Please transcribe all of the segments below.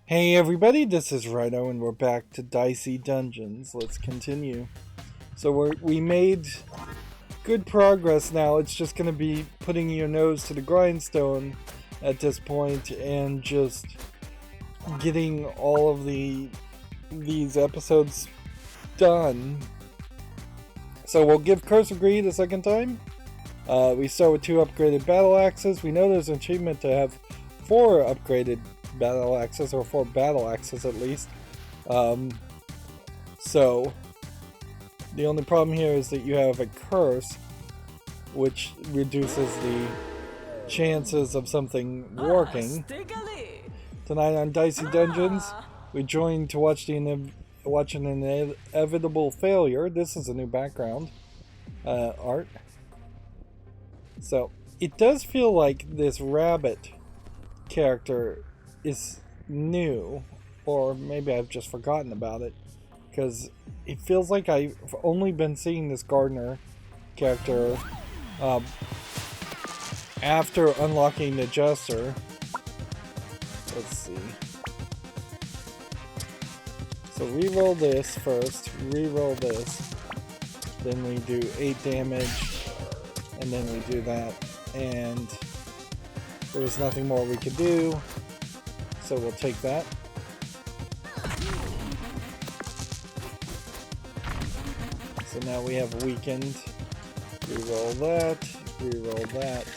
Hey everybody, this is Rydo and we're back to Dicey Dungeons. Let's continue. So we made good progress now. It's just going to be putting your nose to the grindstone at this point and just getting all of these episodes done. So we'll give Curse of Greed a second time. We start with 2 upgraded battle axes. We know there's an achievement to have 4 upgraded battle axes, or 4 battle axes at least. So the only problem here is that you have a curse, which reduces the chances of something working. Tonight on Dicey Dungeons, we join to watch an inevitable failure. This is a new background art. So it does feel like this rabbit character is new, or maybe I've just forgotten about it, because it feels like I've only been seeing this gardener character after unlocking the jester. Let's see. So reroll this first, reroll this, then we do 8 damage, and then we do that, and there was nothing more we could do. So we'll take that. So now we have weakened. Reroll that, reroll that.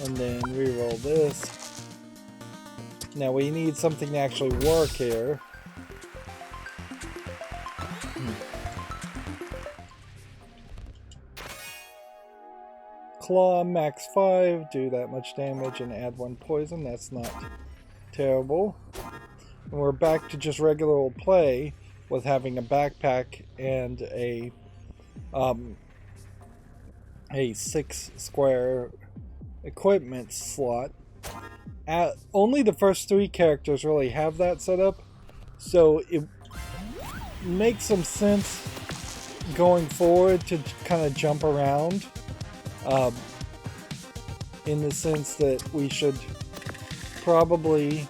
And then reroll this. Now we need something to actually work here. Claw, max 5, do that much damage and add 1 poison. That's not terrible. And we're back to just regular old play with having a backpack and a 6 square equipment slot. Only the first 3 characters really have that set up, so it makes some sense going forward to kind of jump around. In the sense that we should probably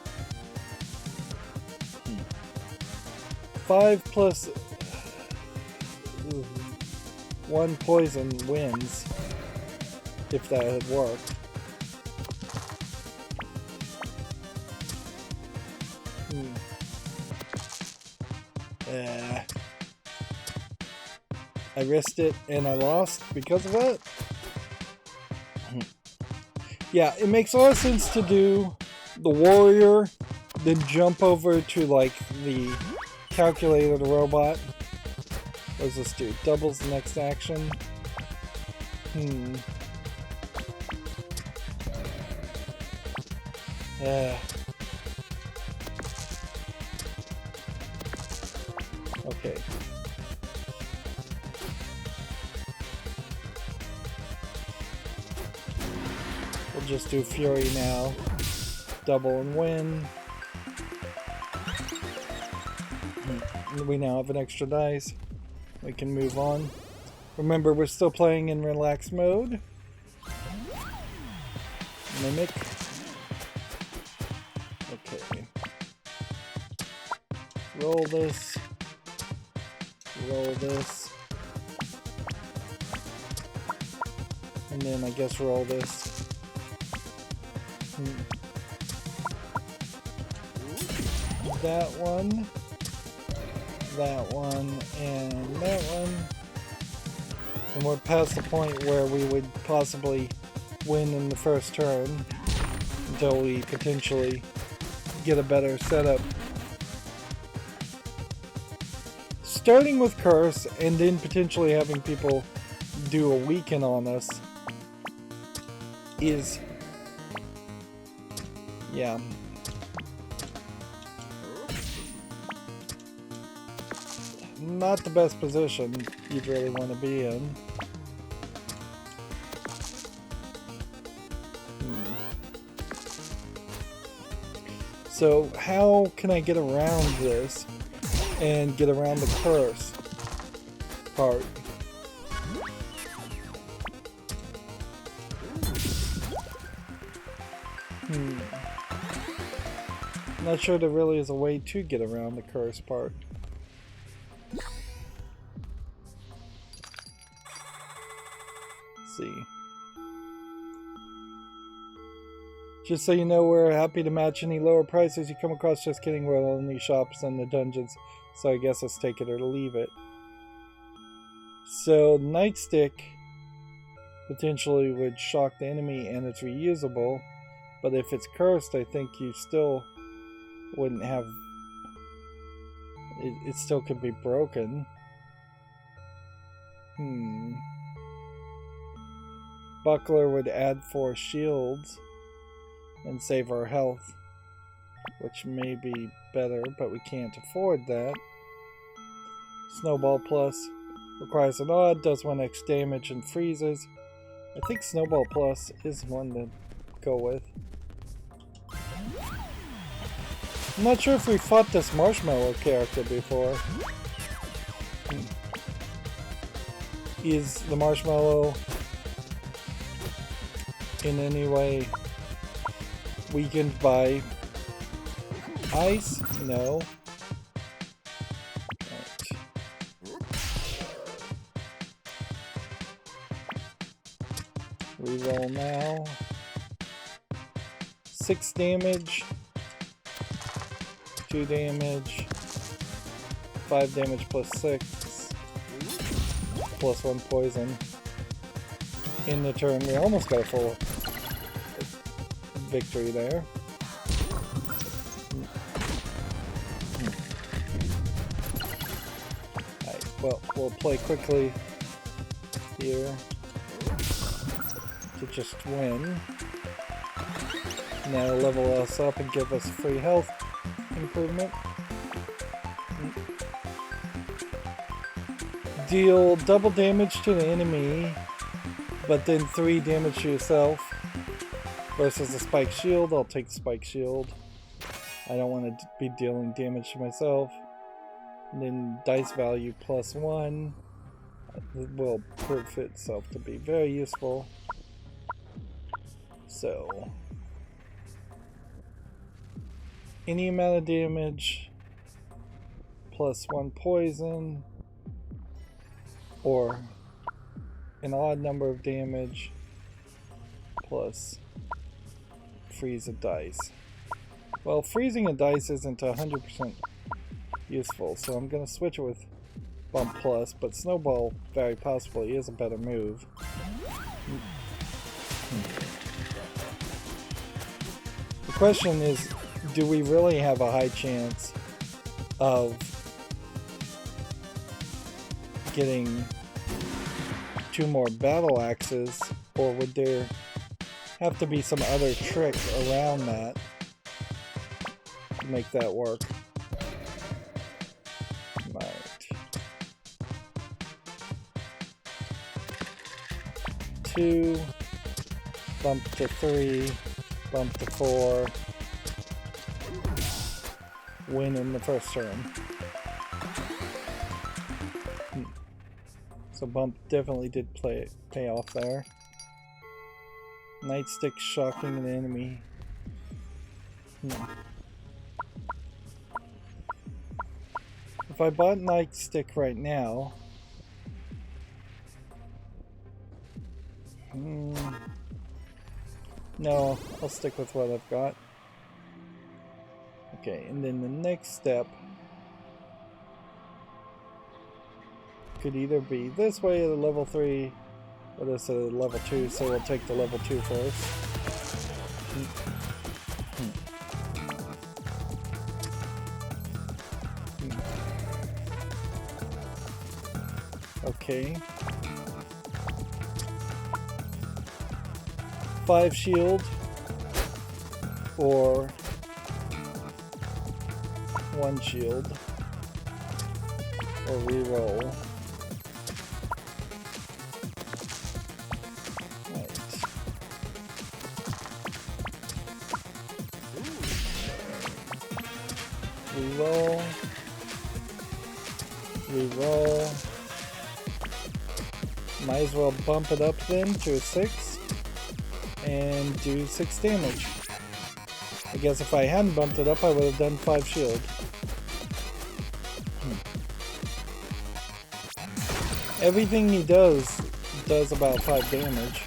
5 plus 1 poison wins, if that had worked. I risked it and I lost because of that. Yeah, it makes a lot of sense to do the warrior, then jump over to like the calculator, the robot. What does this do? Doubles the next action. Okay. We'll just do Fury now. Double and win. We now have an extra dice. We can move on. Remember, we're still playing in relaxed mode. Mimic. Okay. Roll this. Roll this. And then I guess roll this. That one, and that one. And we're past the point where we would possibly win in the first turn until we potentially get a better setup. Starting with Curse and then potentially having people do a weaken on us is, yeah. Not the best position you'd really want to be in. So how can I get around this and get around the curse part? I'm not sure there really is a way to get around the curse part. Let's see. Just so you know, we're happy to match any lower prices you come across. Just kidding, we're only shops in the dungeons, so I guess let's take it or leave it. So, nightstick potentially would shock the enemy and it's reusable, but if it's cursed, I think you still wouldn't have... It still could be broken. Buckler would add 4 shields and save our health, which may be better, but we can't afford that. Snowball Plus requires an odd, does 1x damage and freezes. I think Snowball Plus is one to go with. I'm not sure if we fought this Marshmallow character before. Is the Marshmallow in any way weakened by ice? No. Right. Reroll now. 6 damage. 2 damage. 5 damage plus 6. Plus 1 poison. In the turn, we almost got a full victory there. Alright, well, we'll play quickly here to just win. Now level us up and give us free health improvement. Deal double damage to the enemy, but then 3 damage to yourself. Versus a spike shield. I'll take spike shield. I don't want to be dealing damage to myself. And then dice value plus 1 will prove itself to be very useful. So any amount of damage plus 1 poison, or an odd number of damage plus freeze a dice. Well, freezing a dice isn't 100% useful, so I'm going to switch it with Bump Plus, but Snowball very possibly is a better move. The question is, do we really have a high chance of getting 2 more battle axes, or would there have to be some other trick around that to make that work? Right. 2, bump to 3, bump to 4, win in the first turn. So bump definitely did pay off there. Nightstick shocking an enemy. If I bought Nightstick right now, no, I'll stick with what I've got. Okay, and then the next step could either be this way at a level 3 or this at a level 2, so we'll take the level 2 first. Okay. 5 shield or 1 shield, or reroll. Right. Reroll. Reroll. Might as well bump it up then to a 6 and do 6 damage. I guess if I hadn't bumped it up, I would have done 5 shield. Everything he does about 5 damage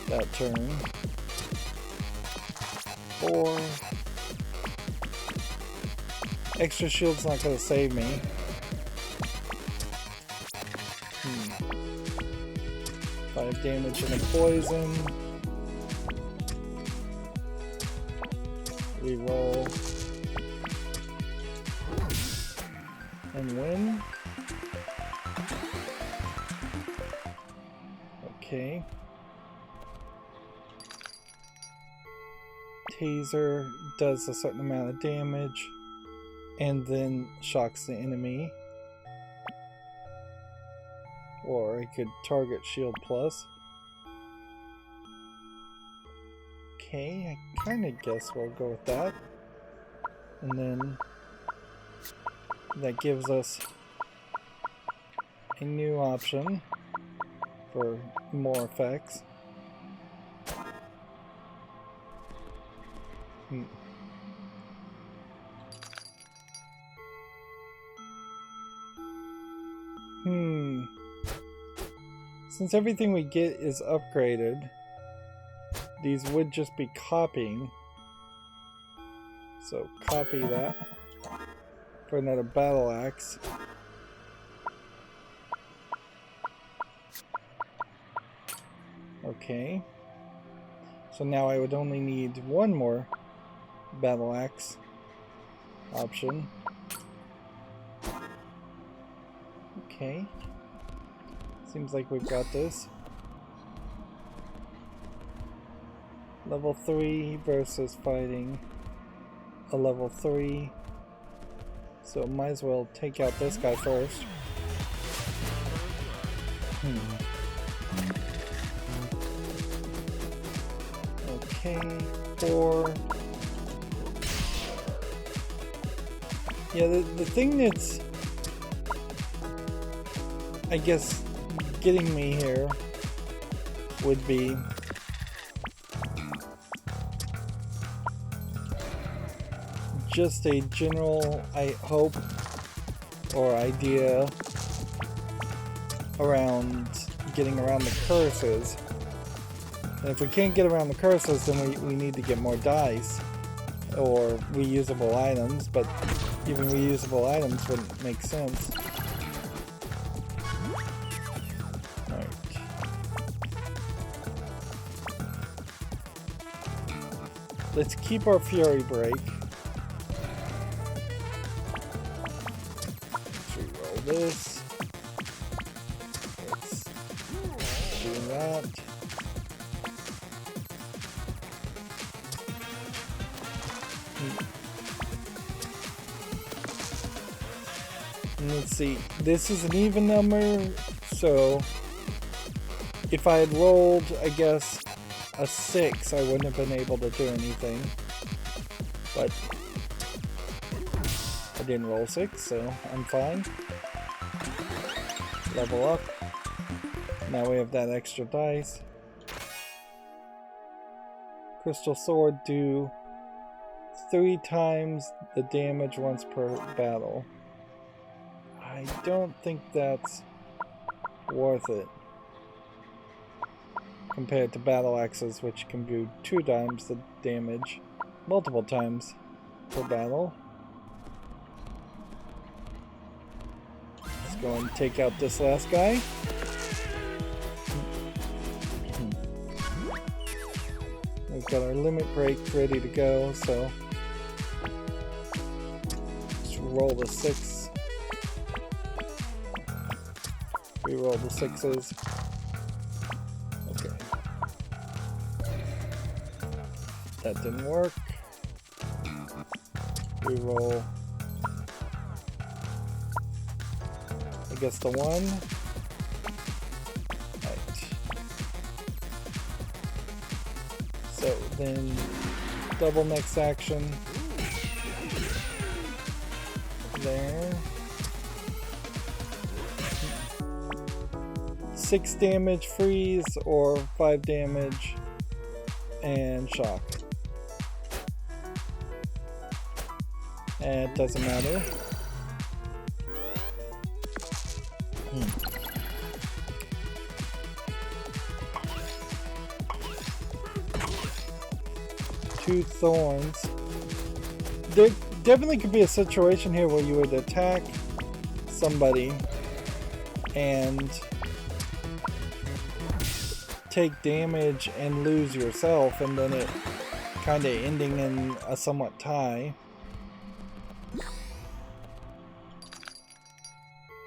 that turn. 4. Extra shield's not gonna save me. 5 damage and a poison. Reroll. And win. Okay. Taser does a certain amount of damage and then shocks the enemy. Or I could target shield plus. Okay, I kind of guess we'll go with that. And then that gives us a new option for more effects. Since everything we get is upgraded, these would just be copying. So copy that for another battle axe. Okay. So now I would only need one more battle axe option. Okay. Seems like we've got this. Level 3 versus fighting a level 3. So might as well take out this guy first. Okay, 4. Yeah, the thing that's, I guess, getting me here would be just a general, I hope, or idea around getting around the curses. And if we can't get around the curses, then we need to get more dice or reusable items, but even reusable items wouldn't make sense. Alright. Let's keep our Fury Break. Let's reroll this. Let's do that. Let's see, this is an even number, so if I had rolled, I guess, a 6, I wouldn't have been able to do anything. But I didn't roll 6, so I'm fine. Level up. Now we have that extra dice. Crystal Sword do 3 times the damage once per battle. I don't think that's worth it compared to battle axes, which can do 2 times the damage multiple times per battle. Let's go and take out this last guy. We've got our limit break ready to go, so let's roll the 6. Reroll the 6s. Okay. That didn't work. Reroll. I guess the 1. Right. So then double next action. There. 6 damage freeze or 5 damage and shock. It doesn't matter. Two thorns. There definitely could be a situation here where you would attack somebody and take damage and lose yourself, and then it kind of ending in a somewhat tie.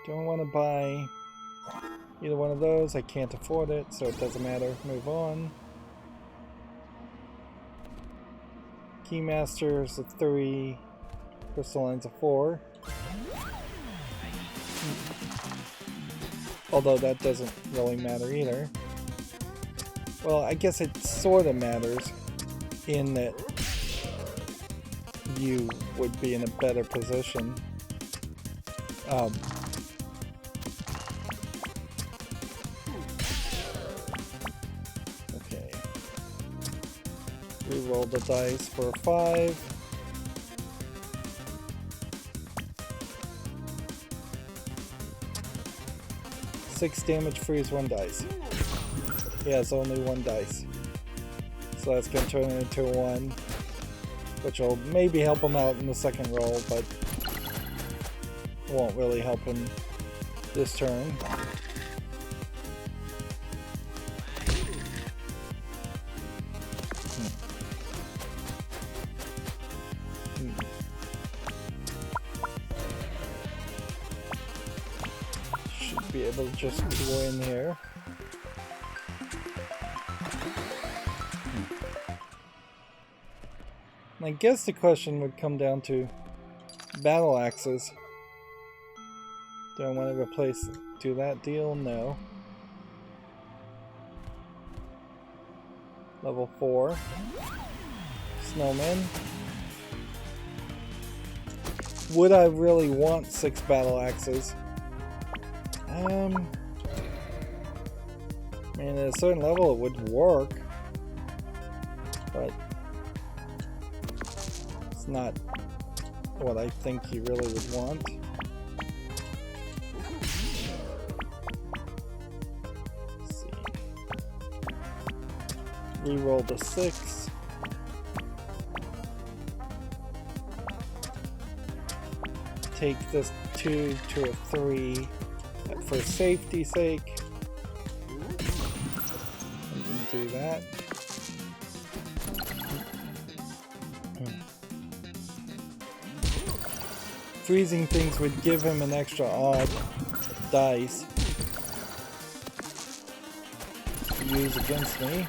Don't want to buy either one of those. I can't afford it, so it doesn't matter. Move on. Keymasters of 3, crystallines of 4. Although that doesn't really matter either. Well, I guess it sort of matters in that you would be in a better position. Okay. Reroll the dice for 5. Six damage, freeze 1 dice. He has only 1 dice. So that's going to turn it into 1, which will maybe help him out in the second roll, but won't really help him this turn. Should be able to just win here. I guess the question would come down to battle axes. Do I want to do that deal? No. Level 4. Snowman. Would I really want 6 battle axes? I mean, at a certain level it would work, but it's not what I think you really would want. Let's see. Reroll the 6. Take this 2 to a 3 for safety's sake. And do that. Freezing things would give him an extra odd dice to use against me.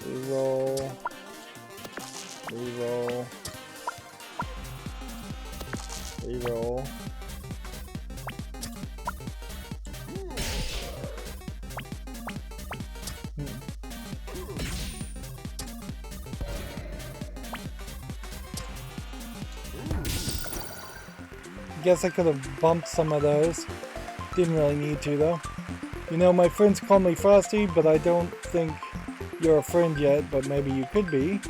Reroll. Reroll. Reroll. Guess I could have bumped some of those. Didn't really need to though. You know, my friends call me Frosty, but I don't think you're a friend yet, but maybe you could be.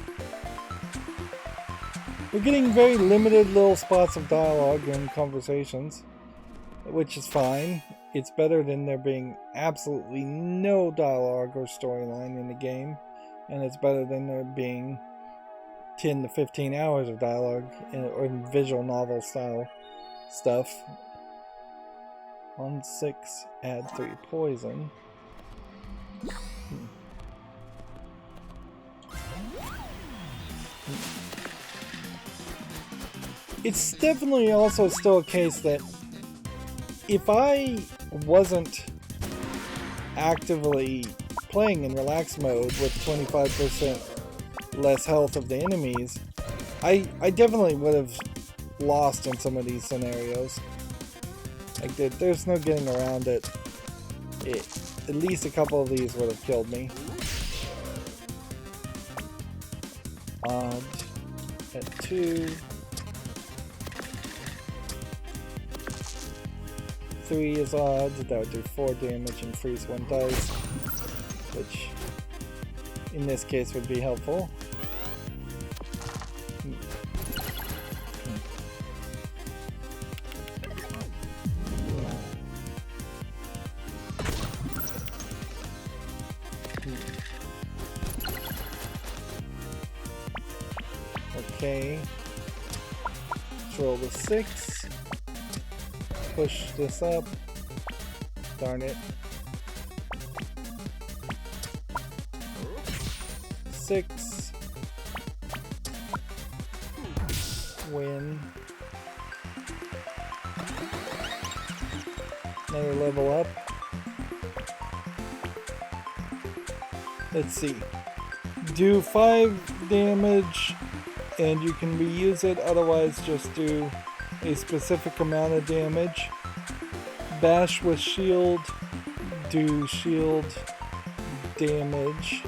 We're getting very limited little spots of dialogue and conversations, which is fine. It's better than there being absolutely no dialogue or storyline in the game, and it's better than there being 10 to 15 hours of dialogue or visual novel style stuff. 1, 6, add 3 poison. It's definitely also still a case that if I wasn't actively playing in relax mode with 25% less health of the enemies, I definitely would have lost in some of these scenarios. Like, there's no getting around it. At least a couple of these would have killed me. Odd at 2. 3 is odd. That would do 4 damage and freeze 1 dice, which in this case would be helpful. Okay. Let's roll the 6. Push this up. Darn it. 6. Win. Another level up. Let's see. Do 5 damage and you can reuse it, otherwise just do a specific amount of damage. Bash with shield, do shield damage.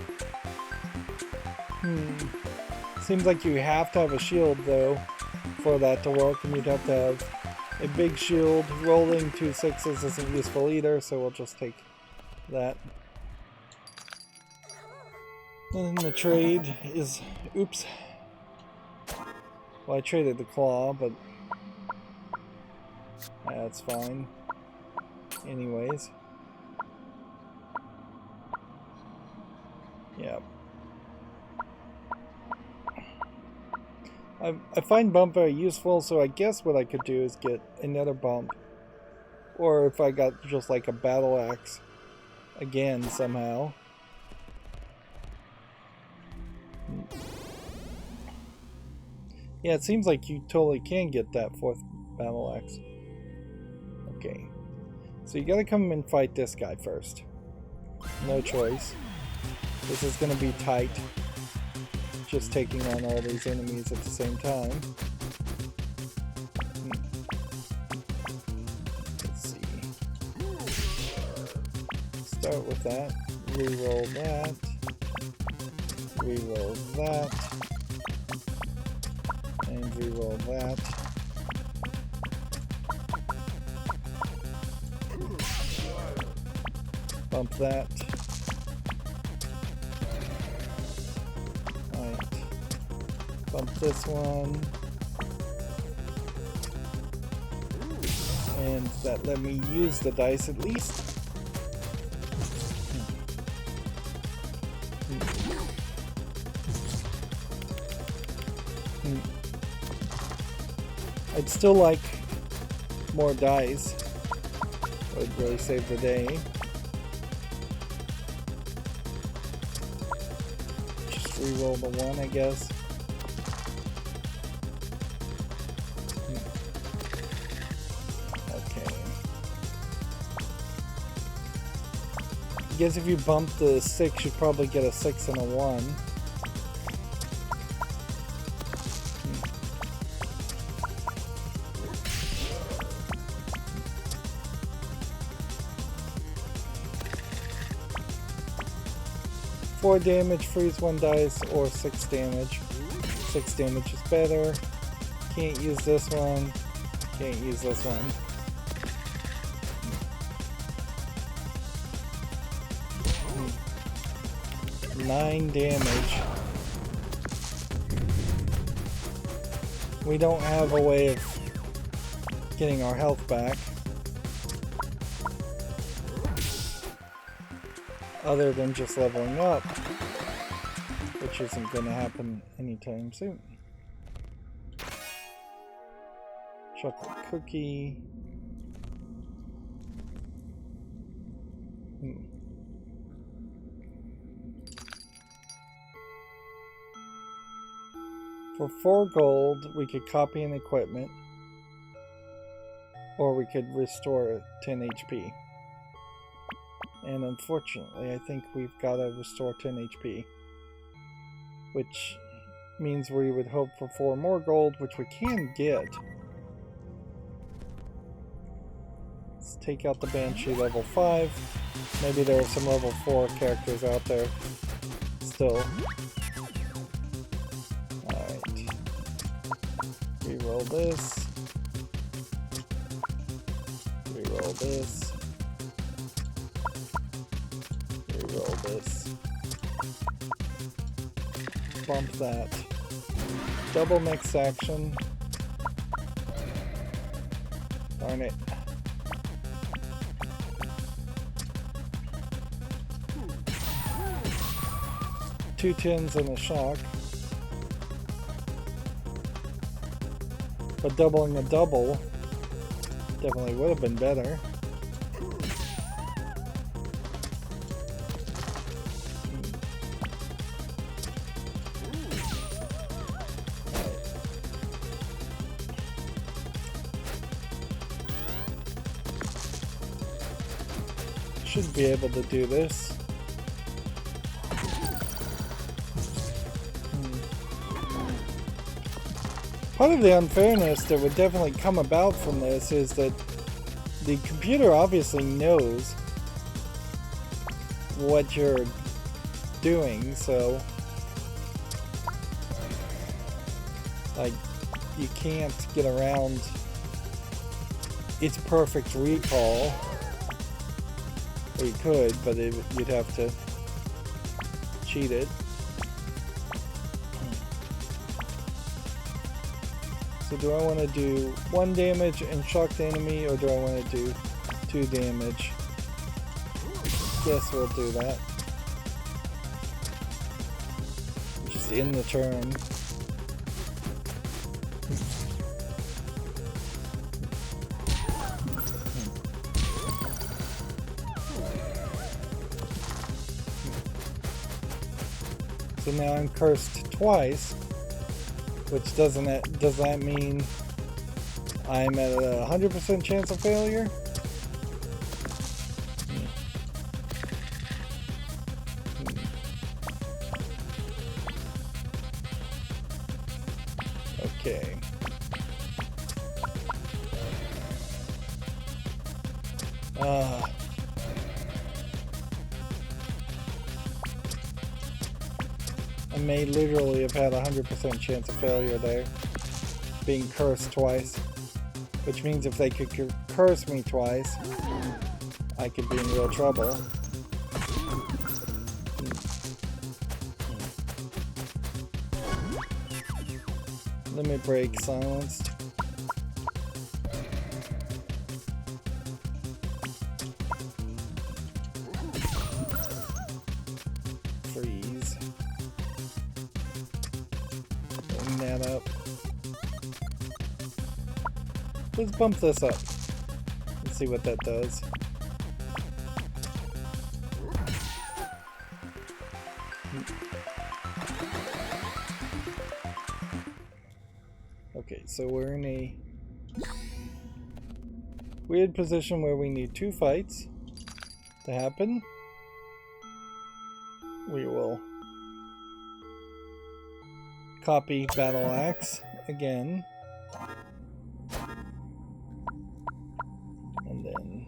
Seems like you have to have a shield though for that to work, and you'd have to have a big shield. Rolling 2 6s isn't useful either, so we'll just take that. And the trade is, oops. Well, I traded the claw, but that's fine. Anyways. Yeah. I find bump very useful, so I guess what I could do is get another bump. Or if I got just like a battle axe again somehow. Yeah, it seems like you totally can get that 4th battle axe. Okay. So you gotta come and fight this guy first. No choice. This is gonna be tight. Just taking on all these enemies at the same time. Let's see. Start with that. Reroll that. Reroll that. And reroll that. Bump that. Bump this one. And that let me use the dice at least. I'd still like more dice. It would really save the day. Just reroll the 1, I guess. I guess if you bump the 6, you'd probably get a 6 and a 1. Four damage, freeze 1 dice, or 6 damage. 6 damage is better. Can't use this one. Can't use this one. 9 damage. We don't have a way of getting our health back other than just leveling up, which isn't going to happen anytime soon. Chocolate cookie. For 4 gold, we could copy an equipment, or we could restore 10 HP. And unfortunately, I think we've got to restore 10 HP. Which means we would hope for 4 more gold, which we can get. Let's take out the Banshee level 5. Maybe there are some level 4 characters out there still. Reroll this. Reroll this. Reroll this. bump that. Double next action. Darn it. Two tins and a shock. But doubling a double definitely would have been better. Should be able to do this. Part of the unfairness that would definitely come about from this is that the computer obviously knows what you're doing, so like you can't get around its perfect recall. Or you could, but you'd have to cheat it. So do I want to do 1 damage and shock the enemy, or do I want to do 2 damage? Guess we'll do that. Just end the turn. So now I'm cursed twice. Which does that mean I'm at a 100% chance of failure? Okay. I may literally have had a 100% chance of failure there, being cursed twice, which means if they could curse me twice, I could be in real trouble. Limit break silenced. Freeze. Bring that up. Let's bump this up. Let's see what that does. Okay, so we're in a weird position where we need 2 fights to happen. We will copy Battle Axe again. And then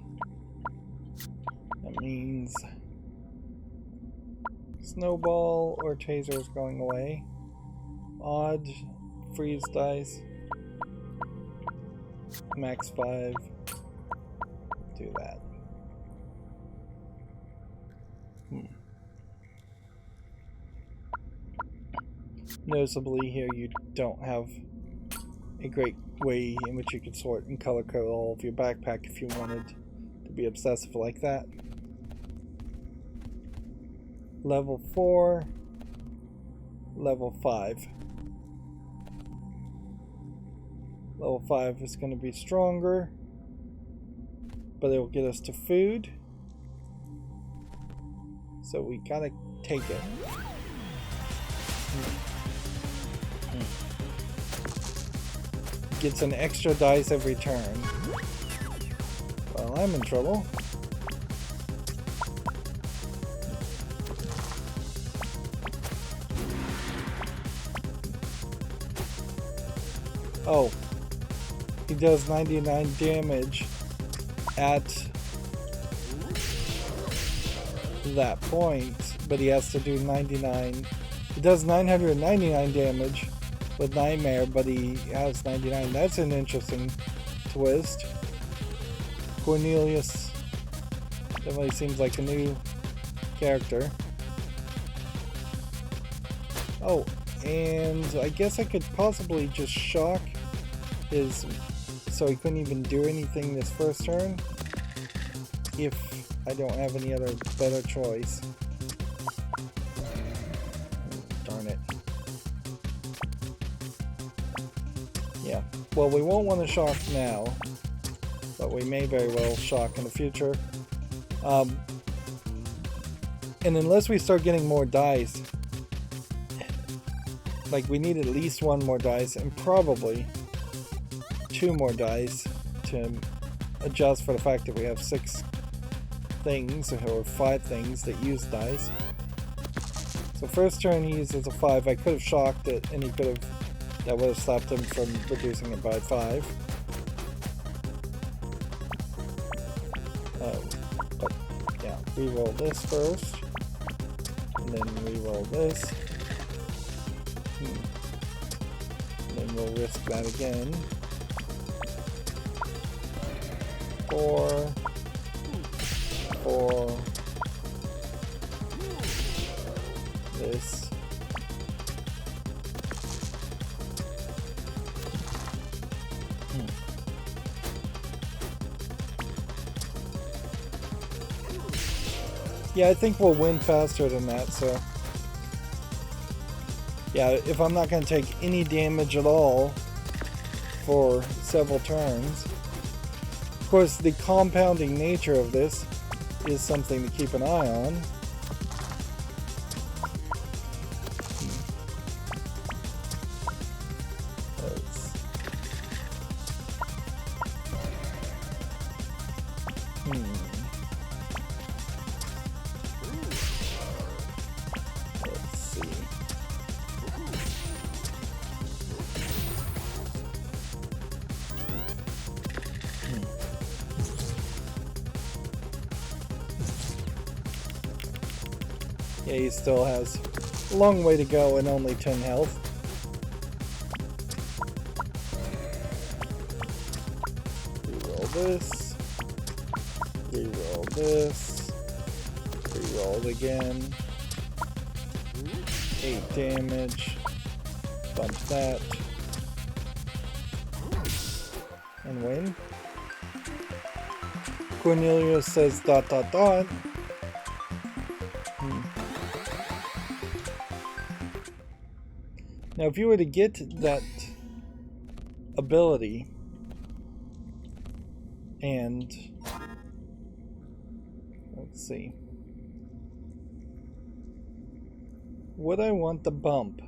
that means Snowball or Taser is going away. Odd. Freeze dice. Max 5. Do that. Noticeably here you don't have a great way in which you could sort and color code all of your backpack if you wanted to be obsessive like that. Level 4. Level 5. Level 5 is going to be stronger, but it will get us to food. So we gotta take it. Gets an extra dice every turn. Well, I'm in trouble. Oh. He does 99 damage at that point, but he has to do 99. He does 999 damage with Nightmare, but he has 99. That's an interesting twist. Cornelius definitely seems like a new character. Oh, And I guess I could possibly just shock his, so he couldn't even do anything this first turn, if I don't have any other better choice. Darn it. Yeah, well, we won't want to shock now, but we may very well shock in the future. And unless we start getting more dice, like we need at least one more dice and probably two more dice to adjust for the fact that we have 6 things or 5 things that use dice. So first turn he uses a 5. I could have shocked it and he could have, that would have stopped him from reducing it by 5. But yeah, re-roll this first and then re-roll this. Then we'll risk that again. 4, 4, this. Yeah, I think we'll win faster than that, so yeah, if I'm not going to take any damage at all for several turns. Of course, the compounding nature of this is something to keep an eye on. Yeah, he still has a long way to go and only 10 health. Reroll this. Reroll this. Reroll it again. 8 damage. Bump that. And win. Cornelius says ... Now, if you were to get that ability and let's see, would I want the bump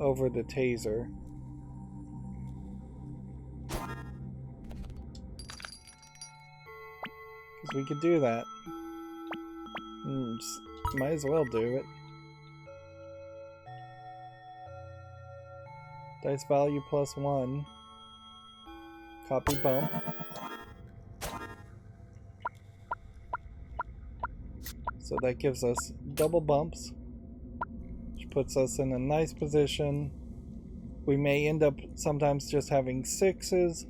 over the taser? Because we could do that. Might as well do it. Dice value +1. Copy bump. So that gives us double bumps, which puts us in a nice position. We may end up sometimes just having 6s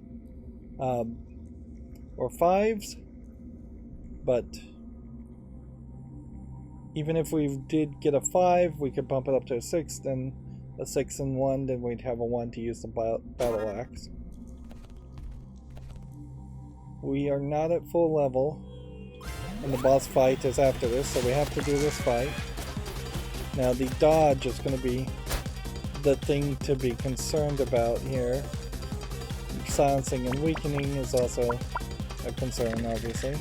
or 5s, but even if we did get a 5, we could bump it up to a 6, then a 6 and 1, then we'd have a 1 to use the battle axe. We are not at full level, and the boss fight is after this, so we have to do this fight. Now the dodge is going to be the thing to be concerned about here. Silencing and weakening is also a concern, obviously.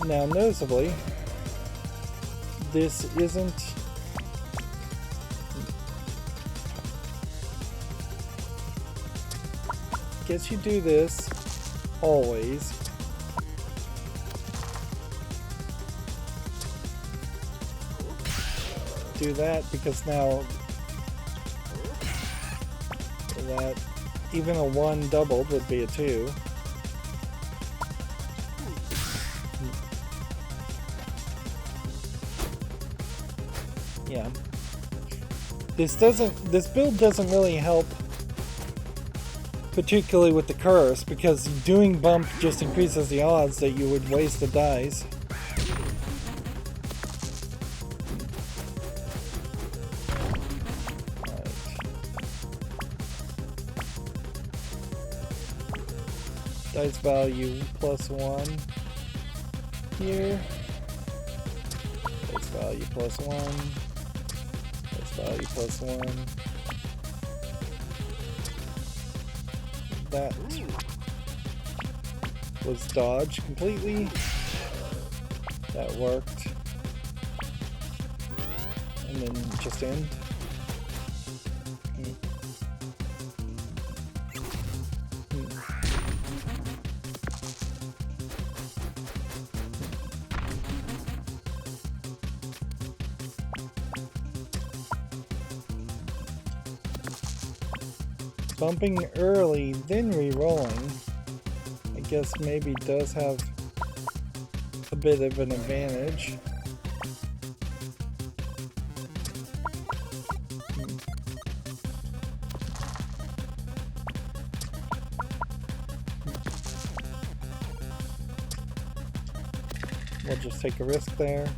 Now, noticeably, this isn't... Guess you do this always. Do that because now that even a 1 doubled would be a 2. Yeah. This build doesn't really help Particularly with the curse, because doing bump just increases the odds that you would waste the dice. Dice value +1 here. Dice value +1. Dice value +1. That was dodged completely. That worked. And then just end. Bumping early, then re-rolling, I guess maybe does have a bit of an advantage. We'll just take a risk there.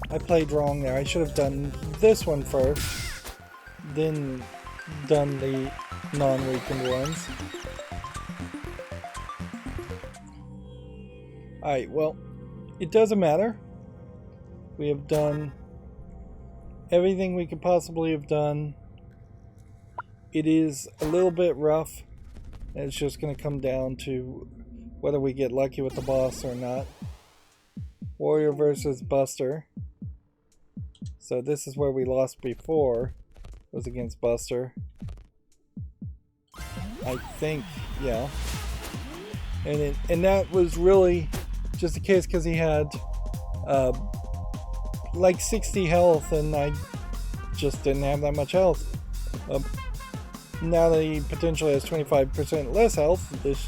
I played wrong there. I should have done this one first, then done the non-weakened ones. Alright, well, it doesn't matter. We have done everything we could possibly have done. It is a little bit rough, and it's just going to come down to whether we get lucky with the boss or not. Warrior versus Buster. So this is where we lost before, was against Buster. I think, yeah. And that was really just the case because he had like 60 health and I just didn't have that much health. Now that he potentially has 25% less health, this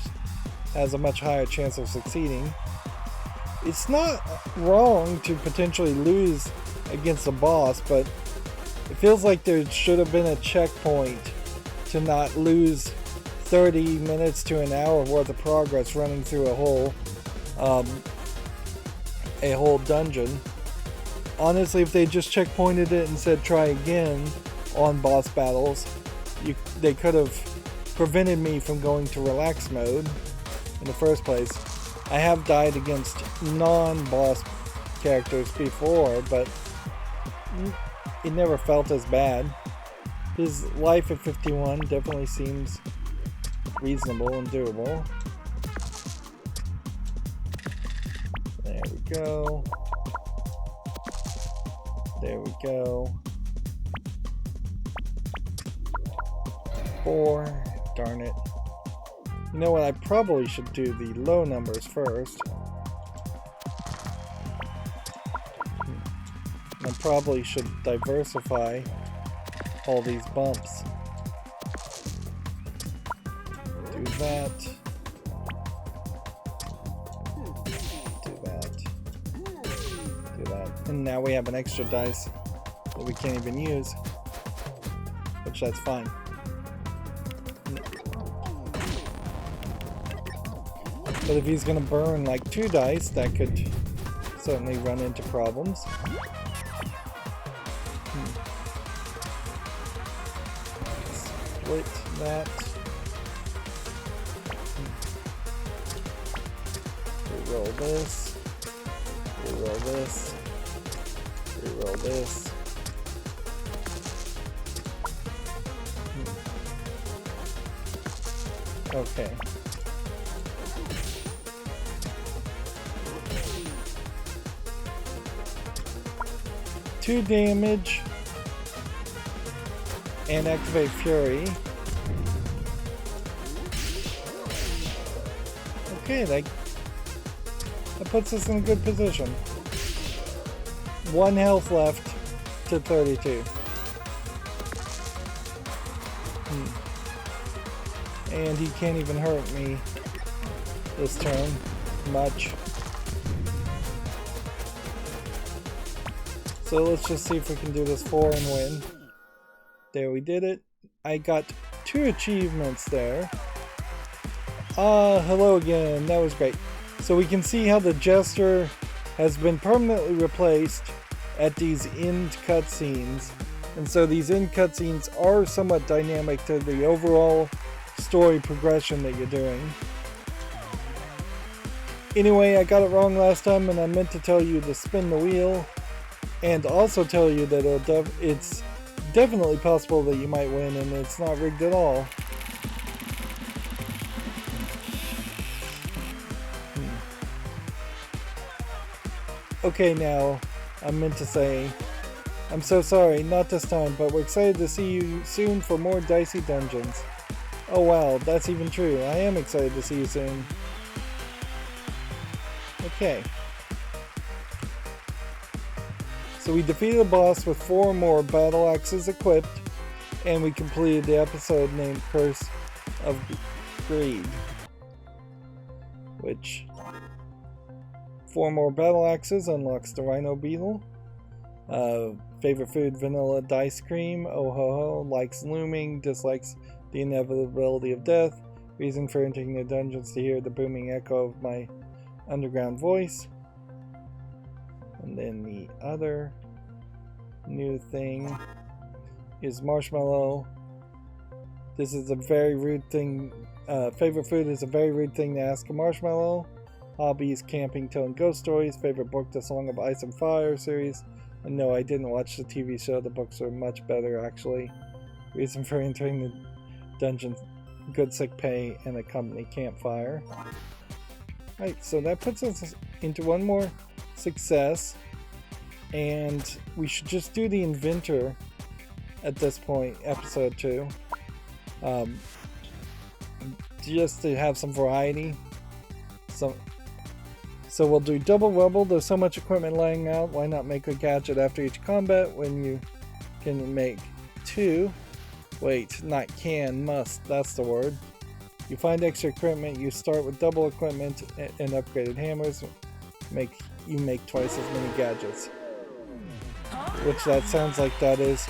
has a much higher chance of succeeding. It's not wrong to potentially lose against the boss, but it feels like there should have been a checkpoint to not lose 30 minutes to an hour worth of progress running through a whole dungeon. Honestly, if they just checkpointed it and said try again on boss battles, they could have prevented me from going to relax mode in the first place. I have died against non-boss characters before, but it never felt as bad. His life at 51 definitely seems reasonable and doable. There we go. There we go. 4. Darn it. You know what? I probably should do the low numbers first. I probably should diversify all these bumps. Do that. Do that. Do that. And now we have an extra dice that we can't even use. Which that's fine. But if he's gonna burn like 2 dice, that could certainly run into problems. Split that. Reroll this. Reroll this. Reroll this. Okay. Two damage and activate Fury. Okay, that puts us in a good position. 1 health left to 32. And he can't even hurt me this turn much. So let's just see if we can do this 4 and win. There, we did it. I got 2 achievements there. Hello again. That was great. So we can see how the Jester has been permanently replaced at these end cutscenes. And so these end cutscenes are somewhat dynamic to the overall story progression that you're doing. Anyway, I got it wrong last time, and I meant to tell you to spin the wheel, and also tell you that it's definitely possible that you might win, and it's not rigged at all. Okay, now, I meant to say, I'm so sorry, not this time, but we're excited to see you soon for more Dicey Dungeons. Oh wow, that's even true. I am excited to see you soon. Okay. So we defeated the boss with 4 more battle axes equipped, and we completed the episode named Curse of Greed. Which, 4 more battle axes unlocks the Rhino Beetle. Favorite food, vanilla dice cream. Oh ho ho, likes looming, dislikes the inevitability of death. Reason for entering the dungeons to hear the booming echo of my underground voice. And then the other new thing is marshmallow. This is a very rude thing. Favorite food is a very rude thing to ask a marshmallow. Hobbies, camping, telling ghost stories. Favorite book, The Song of Ice and Fire series. And no, I didn't watch the TV show. The books are much better, actually. Reason for entering the dungeon, good sick pay, and a company campfire. Right, so that puts us into 1 more success. And we should just do the inventor at this point, episode 2. Just to have some variety. So we'll do double rubble. There's so much equipment laying out. Why not make a gadget after each combat when you can make 2? Wait, not can, must. That's the word. You find extra equipment. You start with double equipment and upgraded hammers. You make twice as many gadgets. Which that sounds like that is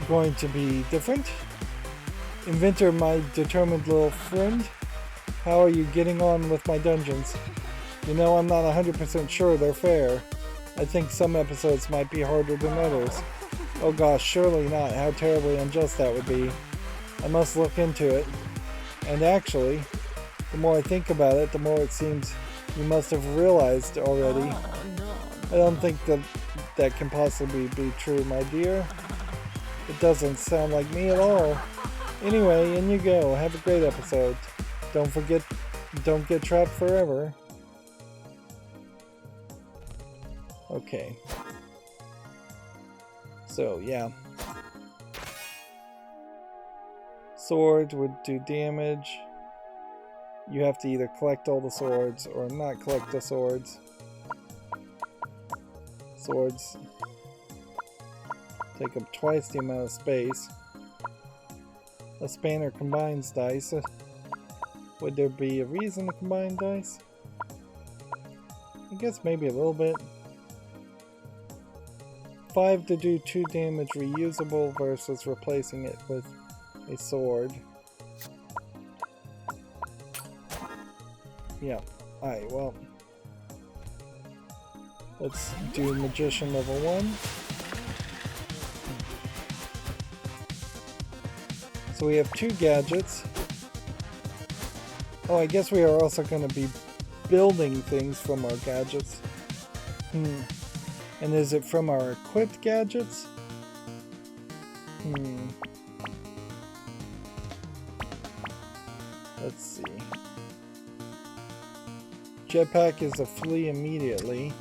going to be different. Inventor, my determined little friend. How are you getting on with my dungeons? You know, I'm not 100% sure they're fair. I think some episodes might be harder than others. Oh gosh, surely not. How terribly unjust that would be. I must look into it. And actually, the more I think about it, the more it seems you must have realized already. I don't think that can possibly be true, my dear. It doesn't sound like me at all. Anyway, in you go. Have a great episode. Don't forget, don't get trapped forever. Okay. So, yeah. Sword would do damage. You have to either collect all the swords or not collect the swords. Swords take up twice the amount of space. A spanner combines dice. Would there be a reason to combine dice? I guess maybe a little bit. 5 to do 2 damage reusable versus replacing it with a sword. Yeah. Alright, well. Let's do Magician level 1. So we have 2 gadgets. Oh, I guess we are also going to be building things from our gadgets. And is it from our equipped gadgets? Let's see. Jetpack is a flee immediately.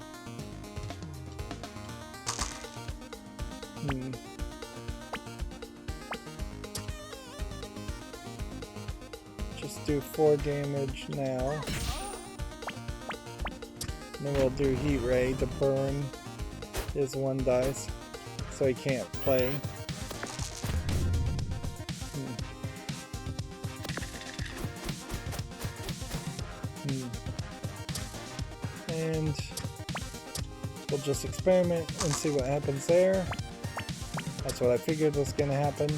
Just do 4 damage now. And then we'll do Heat Ray to burn his 1 dice, so he can't play. And we'll just experiment and see what happens there. That's what I figured was going to happen.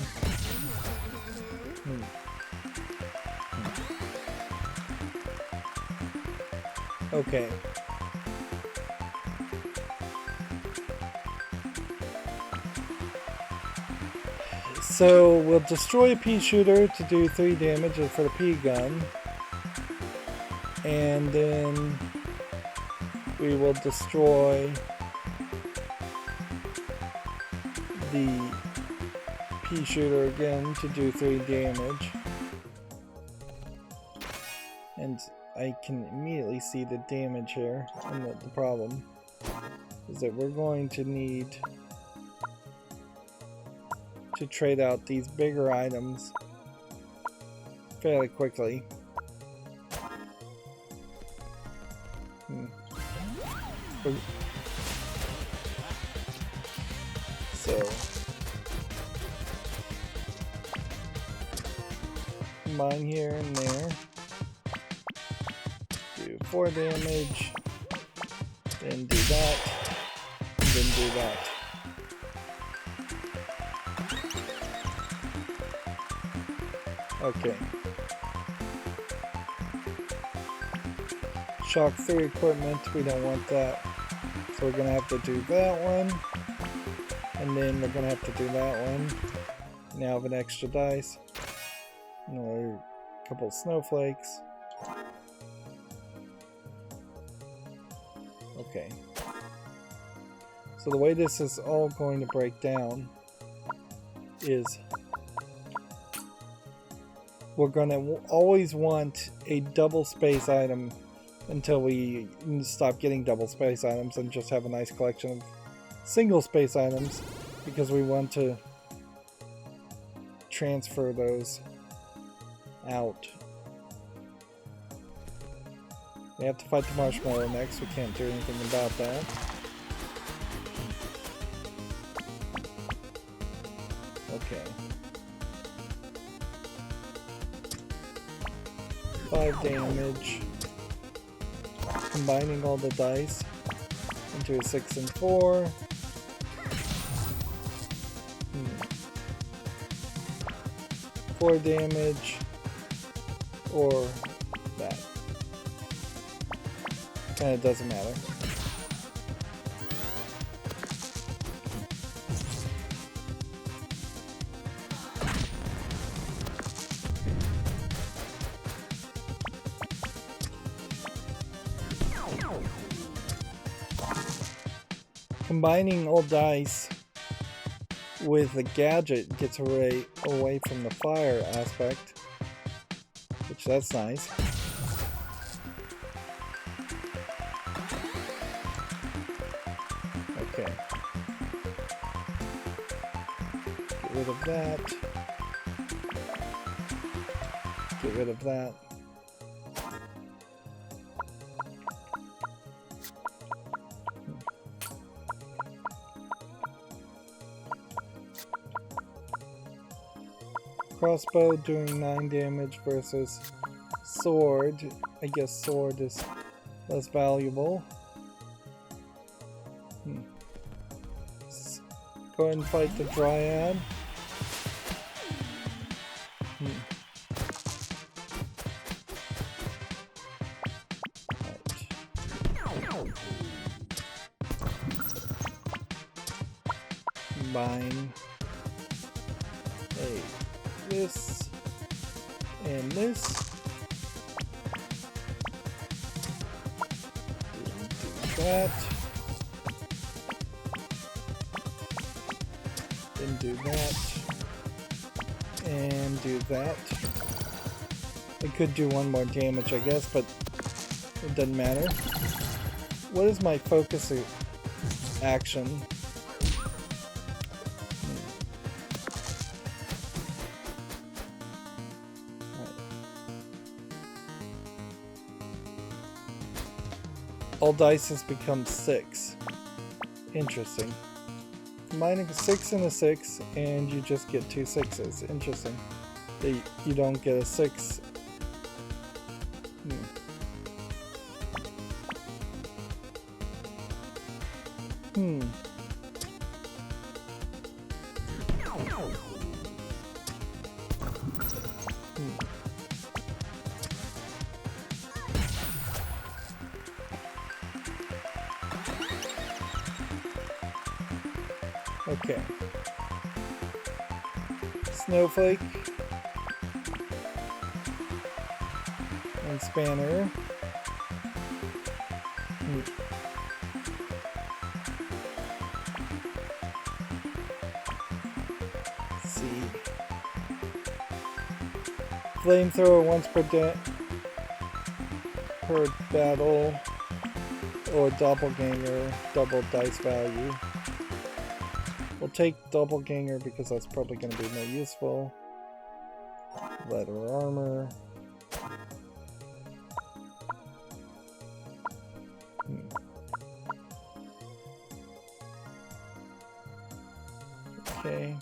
Okay. So we'll destroy a pea shooter to do 3 damage for the pea gun. And then we will destroy the pea shooter again to do 3 damage. And I can immediately see the damage here, and the problem is that we're going to need to trade out these bigger items fairly quickly. So combine here and there. Do 4 damage, then do that, and then do that. Okay. Shock 3 equipment, we don't want that. So we're going to have to do that one. And then we're going to have to do that one. Now I have an extra dice. Another couple snowflakes. Okay. So the way this is all going to break down is we're going to always want a double space item until we stop getting double space items and just have a nice collection of single space items, because we want to transfer those out. We have to fight the marshmallow next. We can't do anything about that. Okay. 5 damage. Combining all the dice into a 6 and 4. 4 damage. Or that. And it doesn't matter. Combining all dice with the gadget gets away from the fire aspect, which that's nice. Okay. Get rid of that. Get rid of that. Crossbow doing 9 damage versus sword. I guess sword is less valuable. Go ahead and fight the Dryad. Combine this and this. Do that. Then do that. And do that. I could do 1 more damage, I guess, but it doesn't matter. What is my focus action? All dice has become 6. Interesting. Combining a 6 and a 6, and you just get 2 6s. Interesting. You don't get a 6. Hmm. Okay. Snowflake. And Spanner. Let's see. Flamethrower once per battle. Or doppelganger, double dice value. We'll take doppelganger because that's probably going to be more useful. Leather armor. Okay.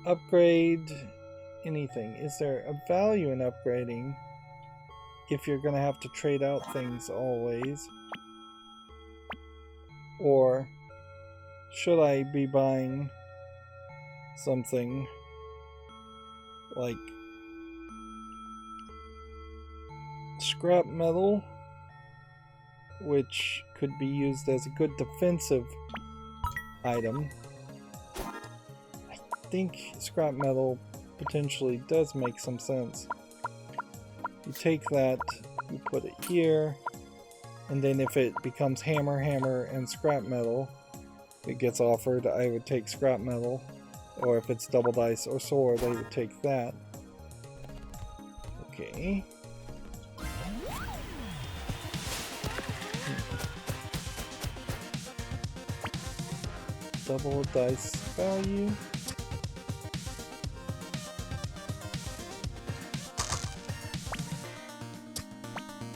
Upgrade anything. Is there a value in upgrading if you're going to have to trade out things always? Or should I be buying something like scrap metal, which could be used as a good defensive item? I think scrap metal potentially does make some sense. You take that, you put it here, and then if it becomes hammer, and scrap metal, it gets offered, I would take scrap metal. Or if it's double dice or sword, I would take that. Okay. Double dice value.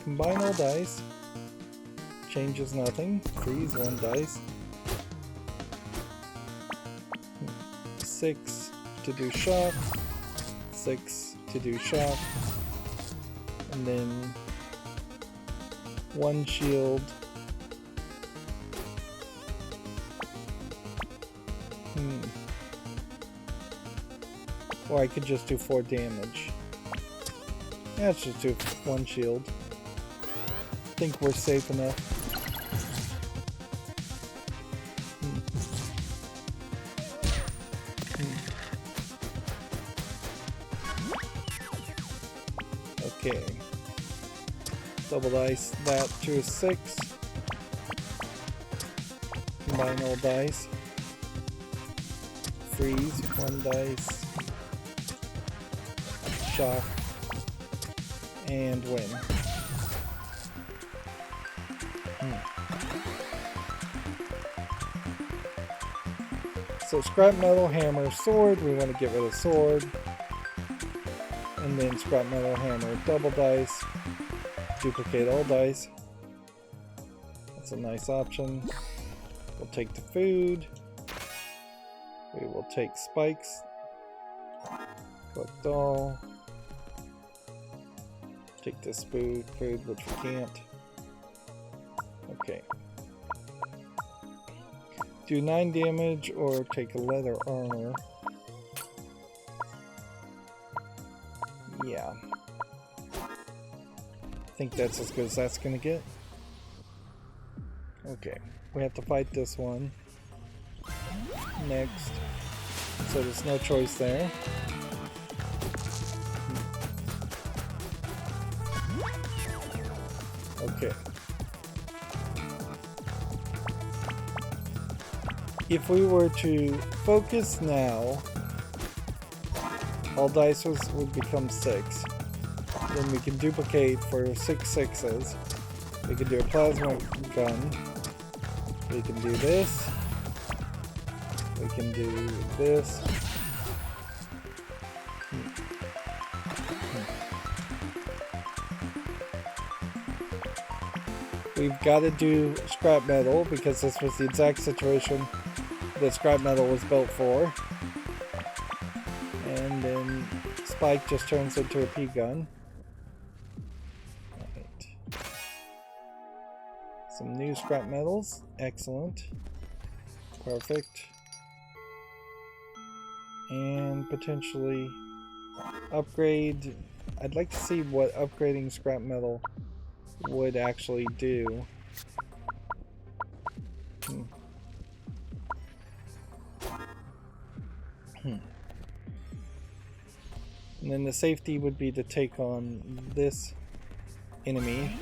Combine all dice. Changes nothing. Freeze one dice. 6 to do shock. 6 to do shock. And then 1 shield. Or I could just do 4 damage. Yeah, let's just do 1 shield. I think we're safe enough. Okay. Double dice that to a 6. Combine all dice. Freeze 1 dice. Shock. And win. So scrap metal, hammer, sword. We want to get rid of sword. And then scrap metal, hammer, double dice. Duplicate all dice. That's a nice option. We'll take the food. We will take spikes. Collect all. Take this food, which we can't. Okay. Do 9 damage or take a leather armor. Yeah. I think that's as good as that's gonna get. Okay. We have to fight this one next. So there's no choice there. Okay. If we were to focus now, all dice would become 6. Then we can duplicate for 6 6s. We can do a plasma gun. We can do this. We can do this. We've got to do scrap metal because this was the exact situation that scrap metal was built for. And then Spike just turns into a P gun. Some new scrap metals. Excellent. Perfect. And potentially upgrade. I'd like to see what upgrading scrap metal would actually do. And then the safety would be to take on this enemy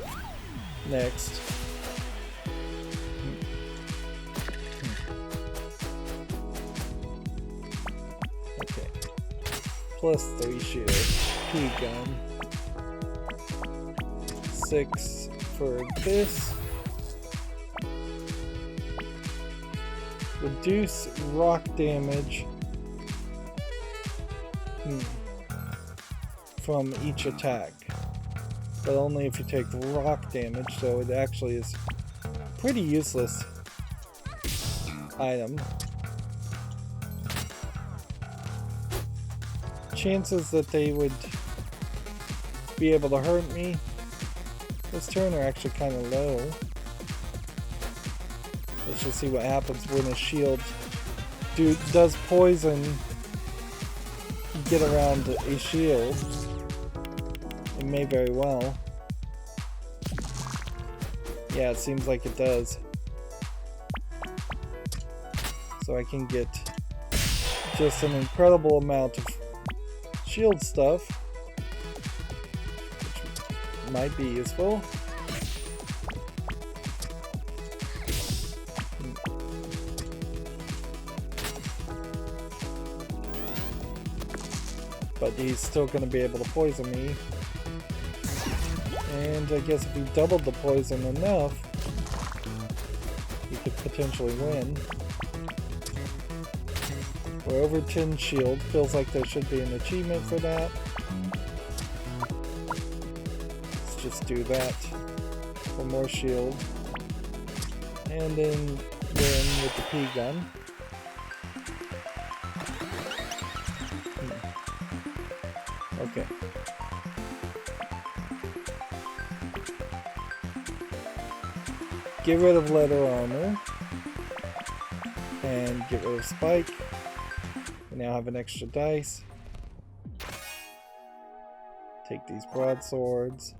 next. Okay. Plus 3 shield. P gun. 6 for this. Reduce rock damage from each attack, but only if you take rock damage, so it actually is a pretty useless item. Chances that they would be able to hurt me this turn are actually kind of low. Let's just see what happens when a shield does poison get around a shield. It may very well. Yeah, it seems like it does. So I can get just an incredible amount of shield stuff, which might be useful. But he's still going to be able to poison me. And I guess if he doubled the poison enough, he could potentially win. We're over 10 shield. Feels like there should be an achievement for that. Let's just do that for more shield. And then win with the P gun. Okay. Get rid of leather armor. And get rid of spike. We now have an extra dice. Take these broadswords.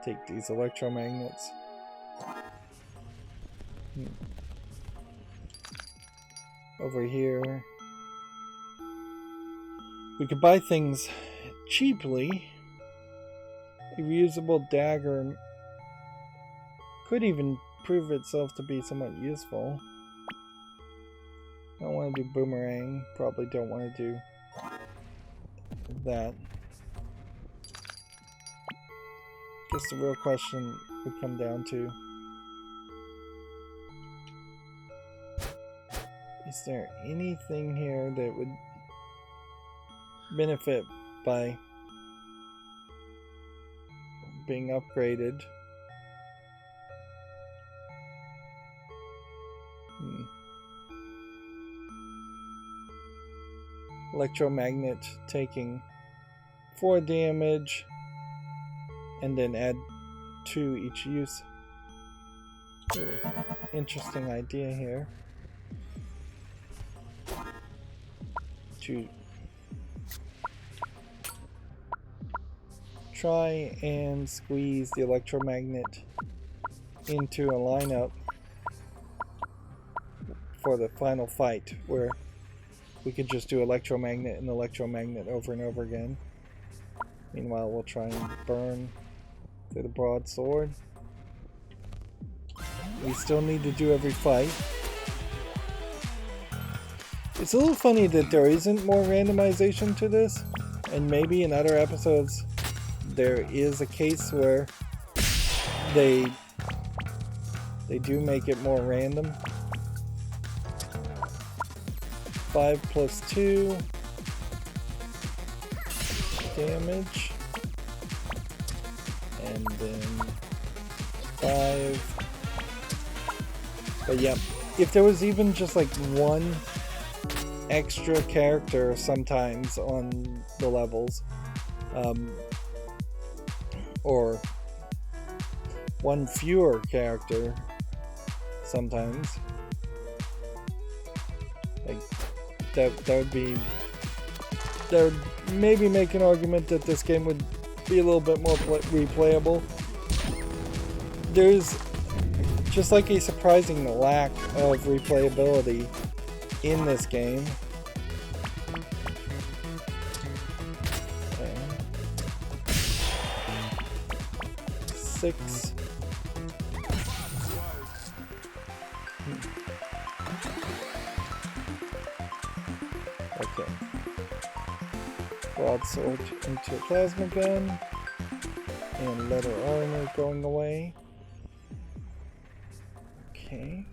Take these electromagnets. Over here. We could buy things cheaply. A reusable dagger could even prove itself to be somewhat useful. I don't want to do boomerang. Probably don't want to do that. Guess the real question would come down to, is there anything here that would benefit by being upgraded? Electromagnet taking 4 damage and then add 2 each use. Ooh, interesting idea here. To try and squeeze the electromagnet into a lineup for the final fight, where we could just do electromagnet and electromagnet over and over again. Meanwhile, we'll try and burn through the broadsword. We still need to do every fight. It's a little funny that there isn't more randomization to this, and maybe in other episodes there is a case where they do make it more random. 5 plus 2 damage, and then 5. But yeah, if there was even just like one extra character sometimes on the levels, or one fewer character sometimes. Like that would maybe make an argument that this game would be a little bit more replayable. There's just like a surprising lack of replayability in this game. Okay. 6. Okay. Broadsword into a plasma gun. And leather armor going away. Okay.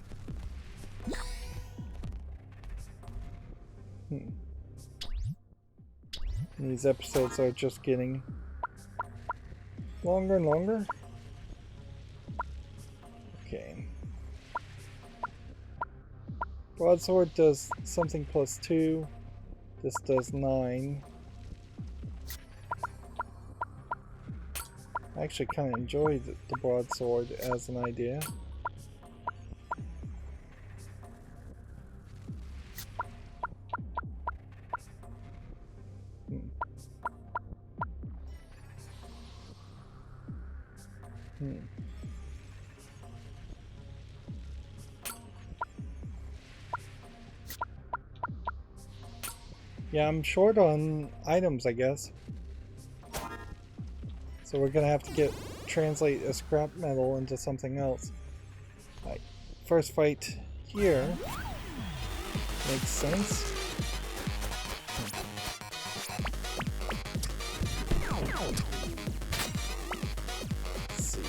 These episodes are just getting longer and longer. Okay. Broadsword does something +2. This does 9. I actually kind of enjoy the broadsword as an idea. Yeah, I'm short on items, I guess. So we're gonna have to translate a scrap metal into something else. Right. First fight here makes sense. Let's see.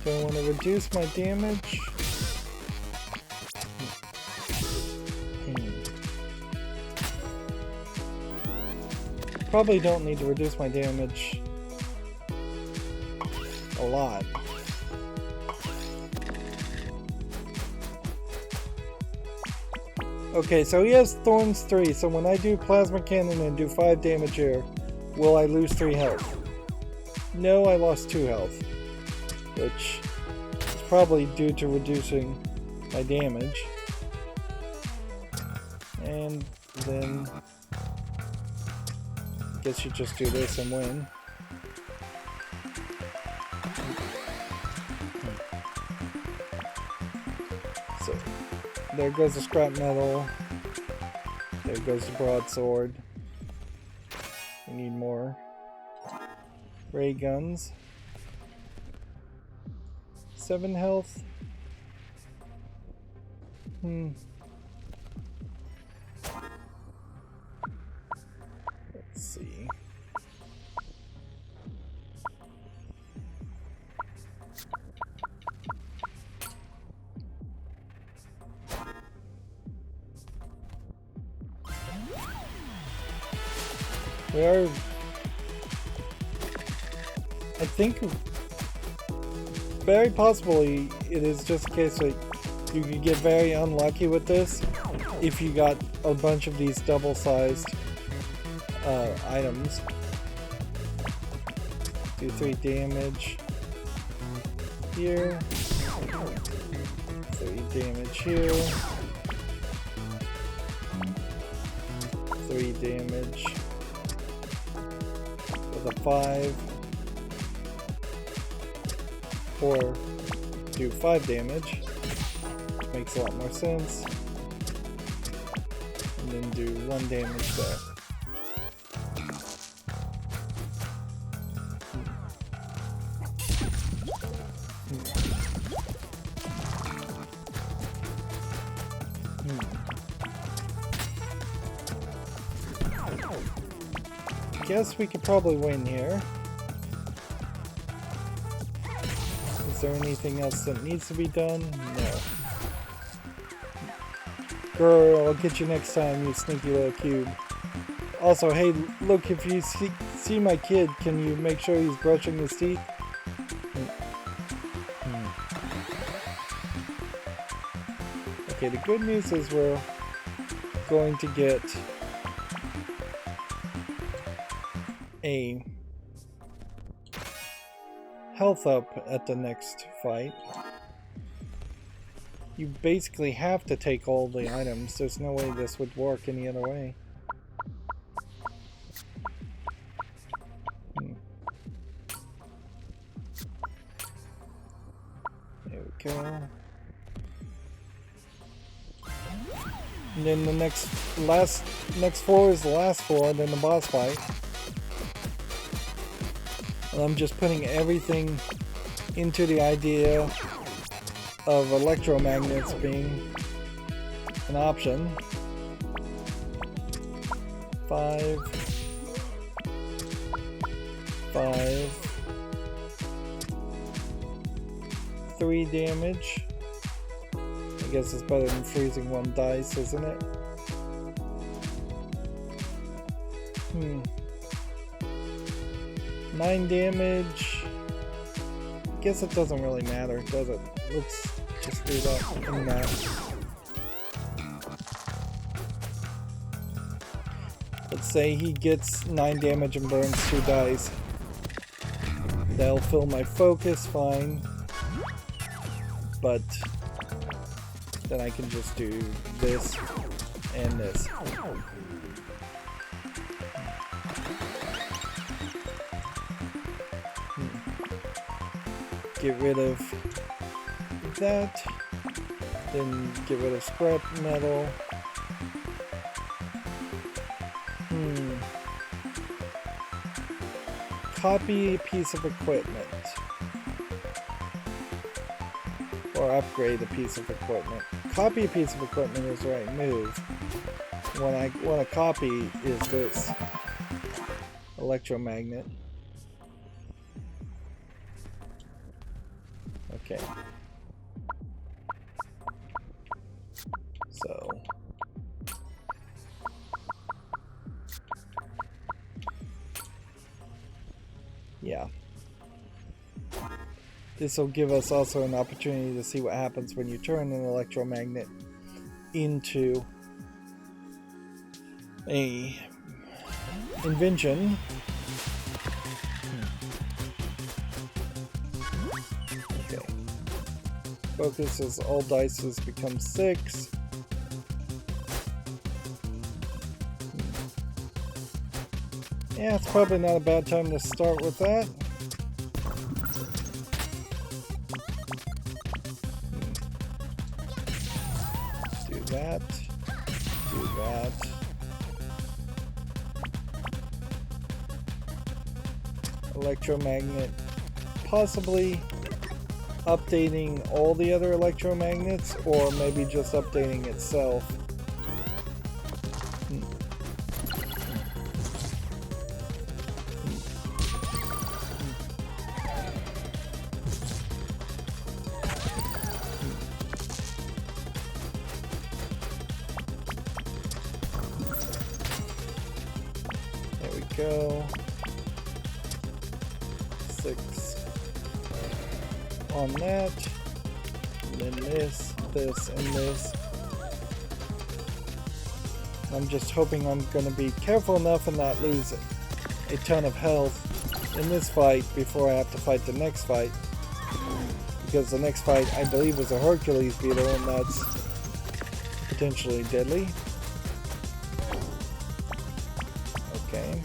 Do I want to reduce my damage? Probably don't need to reduce my damage a lot. Okay, so he has Thorns 3, so when I do Plasma Cannon and do 5 damage here, will I lose 3 health? No, I lost 2 health. Which is probably due to reducing my damage. And then I guess you just do this and win. So there goes the scrap metal. There goes the broadsword. We need more ray guns. 7 health. Let's see. We are, I think, very possibly it is just a case that you could get very unlucky with this if you got a bunch of these double-sized items. Do 3 damage here, 3 damage here, 3 damage with a 5. Or do 5 damage, makes a lot more sense, and then do 1 damage there. Guess we could probably win here. Is there anything else that needs to be done? No. Girl, I'll get you next time, you sneaky little cube. Also, hey, look, if you see my kid, can you make sure he's brushing his teeth? Okay, the good news is we're going to get a health up at the next fight. You basically have to take all the items. There's no way this would work any other way. There we go. And then the next floor is the last floor, then the boss fight. And I'm just putting everything into the idea of electromagnets being an option. 5, 3 damage. I guess it's better than freezing 1 dice, isn't it? 9 damage. Guess it doesn't really matter, does it? Let's just do that in that. Let's say he gets 9 damage and burns 2 dice. That'll fill my focus fine. But then I can just do this and this. Get rid of that, then get rid of scrap metal. Copy a piece of equipment. Or upgrade a piece of equipment. Copy a piece of equipment is the right move. What I want to copy is this electromagnet. Okay. So yeah. This will give us also an opportunity to see what happens when you turn an electromagnet into a invention. Okay. Focus is all dice become 6. Yeah, it's probably not a bad time to start with that. Do that. Do that. Electromagnet. Possibly updating all the other electromagnets, or maybe just updating itself. Go 6 on that, and then this, and this. I'm just hoping I'm going to be careful enough and not lose a ton of health in this fight before I have to fight the next fight, because the next fight I believe is a Hercules beetle, and that's potentially deadly. Okay.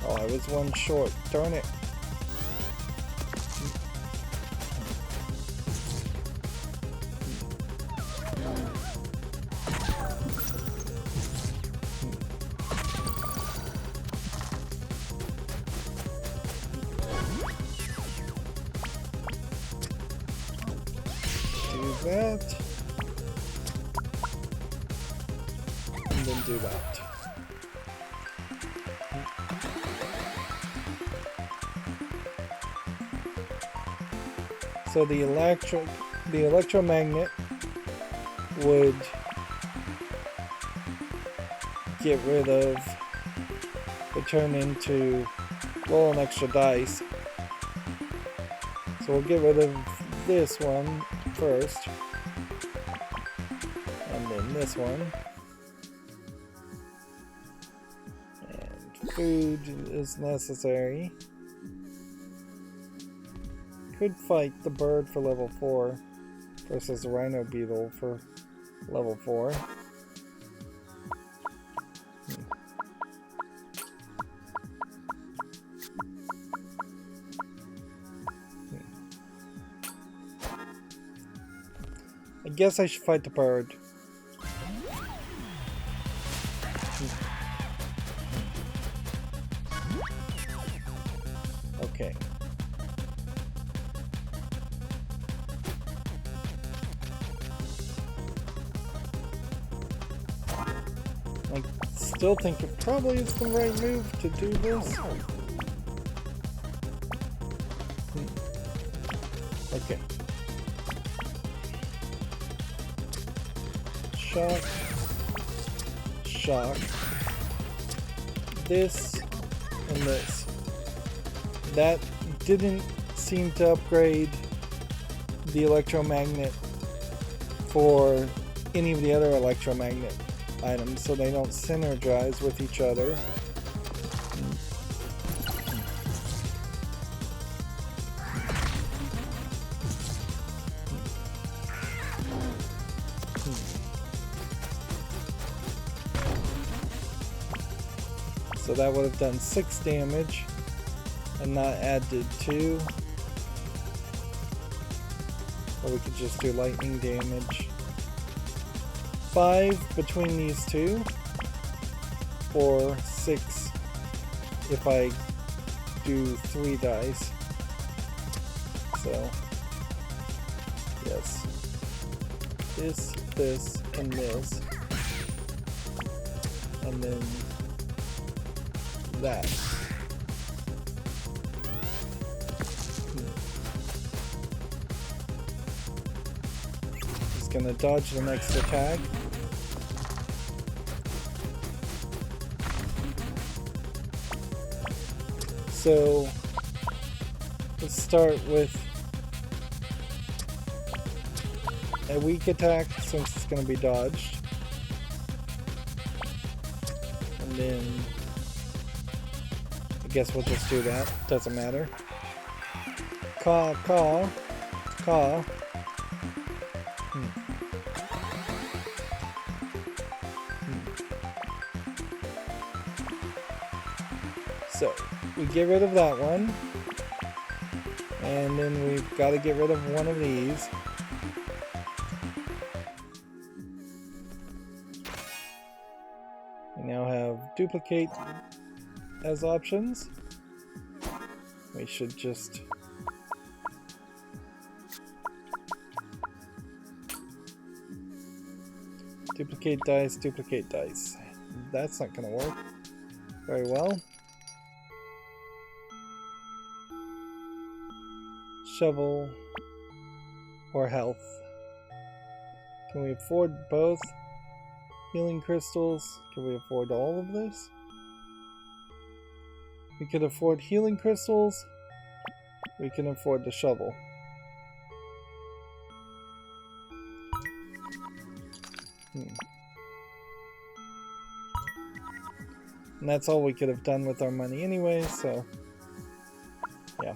Oh, I was 1 short. Darn it. Do that. And then do that. So the electromagnet would get rid of the turn into roll an extra dice. So we'll get rid of this one first, and then this one. And food is necessary. Could fight the bird for level 4 versus the rhino beetle for level 4. I guess I should fight the bird. Okay. I still think it probably is the right move to do this. Okay. Shock. Shock. This and this. That didn't seem to upgrade the electromagnet for any of the other electromagnet items, so they don't synergize with each other. So that would have done 6 damage and not added 2. Or we could just do lightning damage. 5 between these two, or 6 if I do 3 dice. So, yes. This, and this. And then that. He's gonna dodge the next attack. So let's start with a weak attack since it's gonna be dodged. And then I guess we'll just do that. Doesn't matter. Caw, caw, caw. So we get rid of that one. And then we've got to get rid of one of these. We now have duplicate as options. We should just duplicate dice, duplicate dice. That's not going to work very well. Shovel or health. Can we afford both? Healing crystals. Can we afford all of this? We could afford healing crystals. We can afford the shovel. And that's all we could have done with our money anyway, so yeah.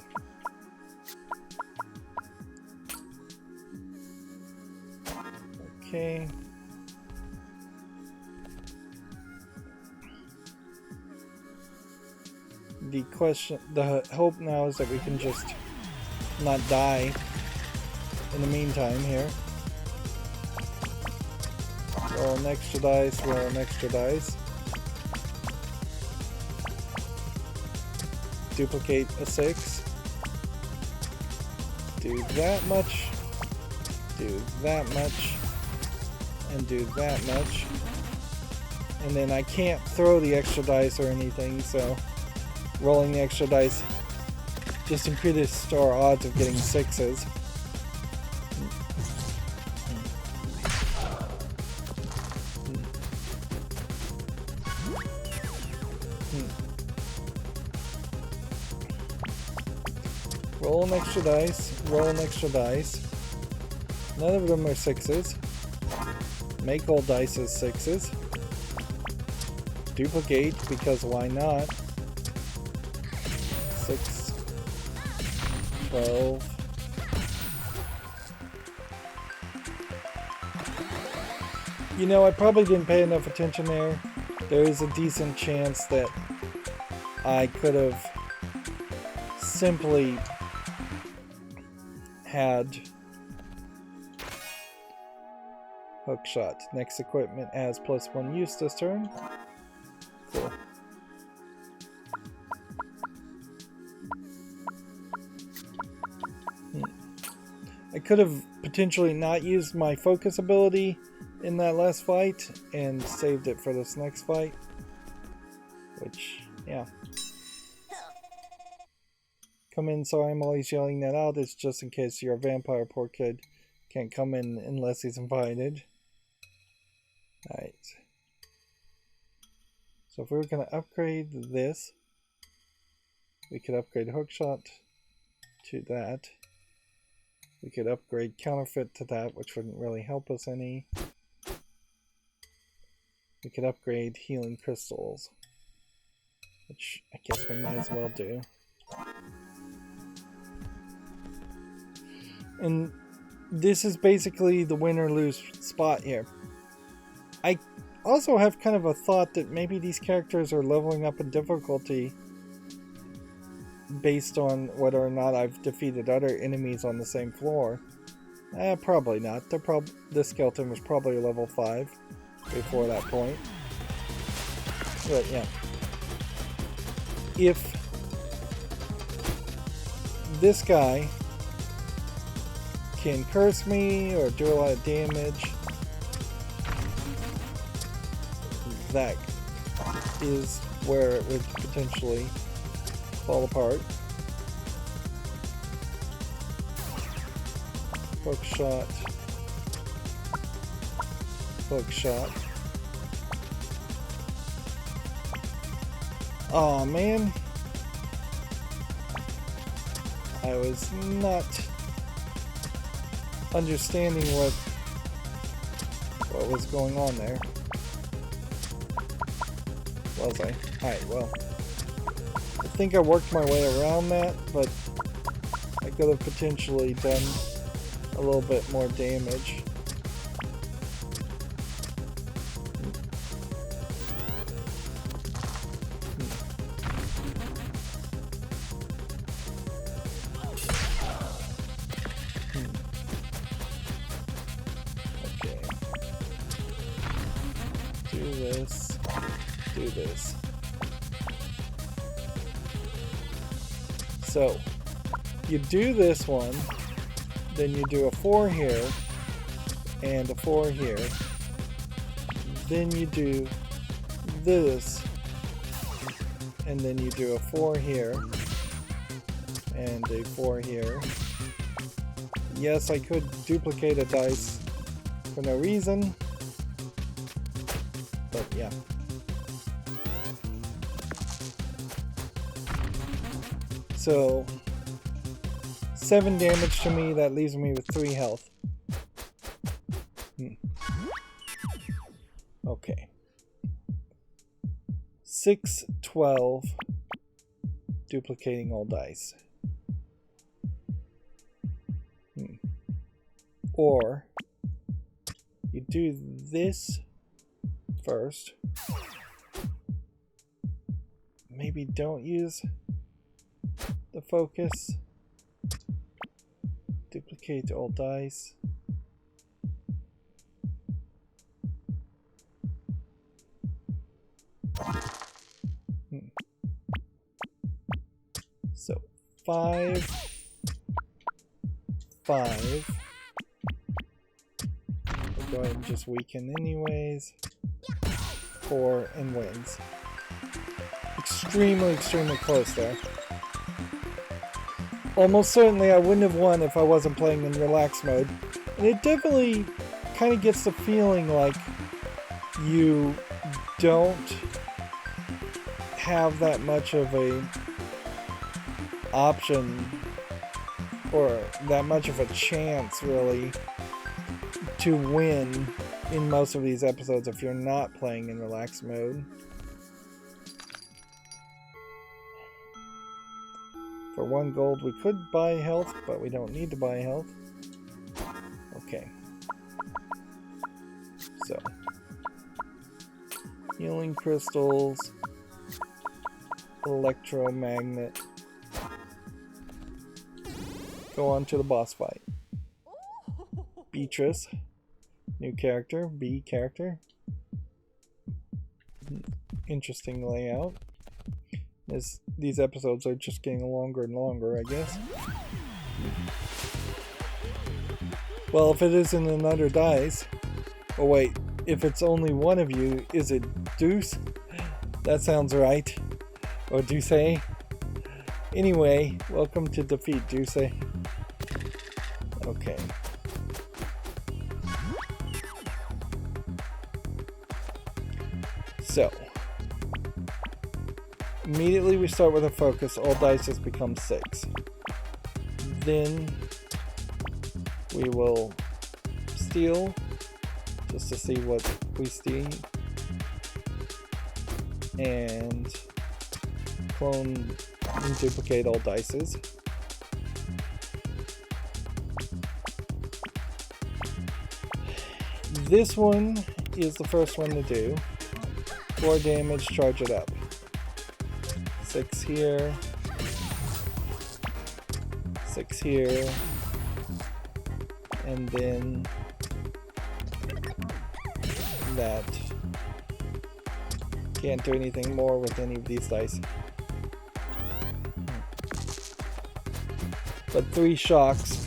Okay. The hope now is that we can just not die in the meantime here. Roll an extra dice, roll an extra dice. Duplicate a 6. Do that much. Do that much. And do that much. And then I can't throw the extra dice or anything, so rolling the extra dice just increases our odds of getting 6s. Roll an extra dice. Roll an extra dice. None of them are 6s. Make all dice as 6s. Duplicate, because why not? 6, 12. You know, I probably didn't pay enough attention there. There is a decent chance that I could have simply had hookshot. Next equipment has +1 use this turn. Cool. I could have potentially not used my focus ability in that last fight and saved it for this next fight. Which, yeah. Come in, sorry I'm always yelling that out. It's just in case you're a vampire, poor kid can't come in unless he's invited. Alright. So if we were going to upgrade this, we could upgrade hookshot to that. We could upgrade counterfeit to that, which wouldn't really help us any. We could upgrade healing crystals, which I guess we might as well do. And this is basically the win or lose spot here. I also have kind of a thought that maybe these characters are leveling up in difficulty based on whether or not I've defeated other enemies on the same floor. Probably not. This skeleton was probably a level 5 before that point. But yeah. If this guy can curse me or do a lot of damage, that is where it would potentially fall apart. Hookshot. Hookshot. Oh man. I was not understanding what was going on there. Was I? Alright, well. I think I worked my way around that, but I could have potentially done a little bit more damage. Okay. Do this. Do this. So, you do this one, then you do a 4 here, and a 4 here. Then you do this, and then you do a 4 here, and a 4 here. Yes, I could duplicate a dice for no reason, but yeah. So, 7 damage to me, that leaves me with 3 health. Okay. 6, 12, duplicating all dice. Or, you do this first. Maybe don't use the focus. Duplicate all dice. So 5, 5. We'll go ahead and just weaken anyways. 4 and wins. Extremely, extremely close there. Almost certainly I wouldn't have won if I wasn't playing in relax mode. And it definitely kind of gets the feeling like you don't have that much of a option or that much of a chance, really, to win in most of these episodes if you're not playing in relaxed mode. For 1 gold, we could buy health, but we don't need to buy health. Okay. So. Healing crystals. Electromagnet. Go on to the boss fight. Beatrice. New character. B character. Interesting layout. These episodes are just getting longer and longer, I guess. Well, if it isn't another dice... Oh wait, if it's only one of you, is it Deuce? That sounds right. Or Deuce? Anyway, welcome to defeat, Deuce. Okay. So... Immediately we start with a focus, all dice just become 6. Then we will steal, just to see what we steal, and clone and duplicate all dices. This one is the first one to do. 4 damage, charge it up. 6 here, 6 here, and then that. Can't do anything more with any of these dice. But 3 shocks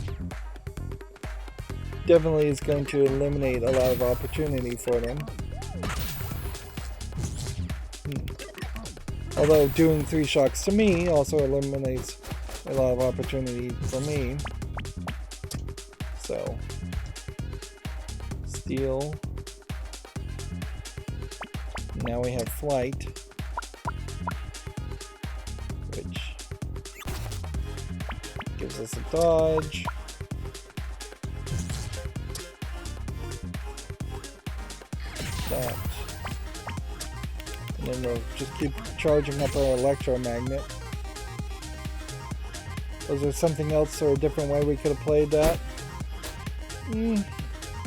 definitely is going to eliminate a lot of opportunity for them. Although doing 3 shocks to me also eliminates a lot of opportunity for me. So, steal. Now we have flight, which gives us a dodge. That. And then we'll just keep charging up our electromagnet. Was there something else or a different way we could have played that?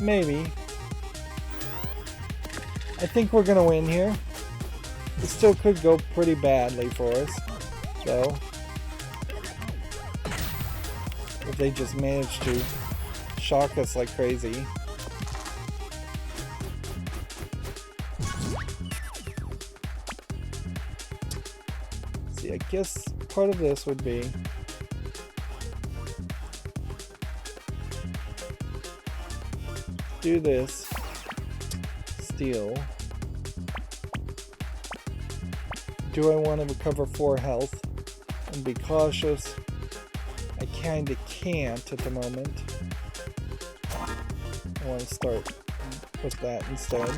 Maybe. I think we're gonna win here. It still could go pretty badly for us, though. If they just manage to shock us like crazy. See, I guess part of this would be do this, steal. Do I want to recover 4 health and be cautious? I kinda can't at the moment. I want to start with that instead.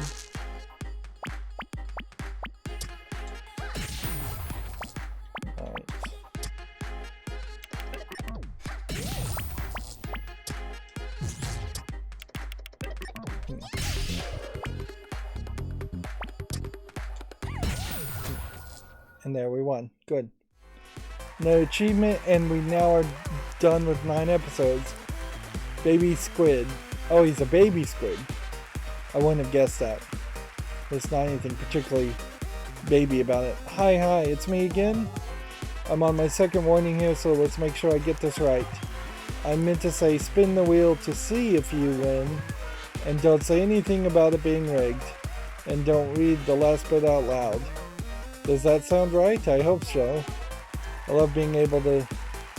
Alright. And there we won. Good. No achievement, and we now are done with 9 episodes. Baby squid. Oh, he's a baby squid. I wouldn't have guessed that. There's not anything particularly baby about it. Hi, it's me again. I'm on my 2nd warning here, so let's make sure I get this right. I meant to say spin the wheel to see if you win, and don't say anything about it being rigged, and don't read the last bit out loud. Does that sound right? I hope so. I love being able to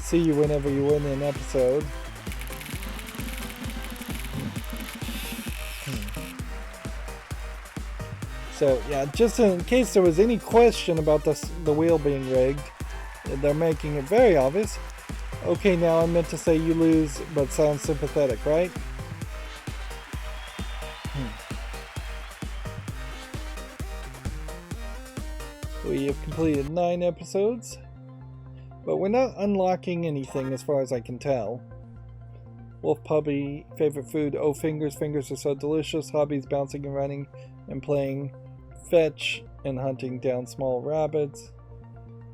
see you whenever you win an episode. So yeah, just in case there was any question about the wheel being rigged, they're making it very obvious. Okay, now I meant to say you lose, but sounds sympathetic, right? We have completed 9 episodes, but we're not unlocking anything as far as I can tell. Wolf puppy. Favorite food? Oh, fingers. Fingers are so delicious. Hobbies: bouncing and running and playing fetch and hunting down small rabbits.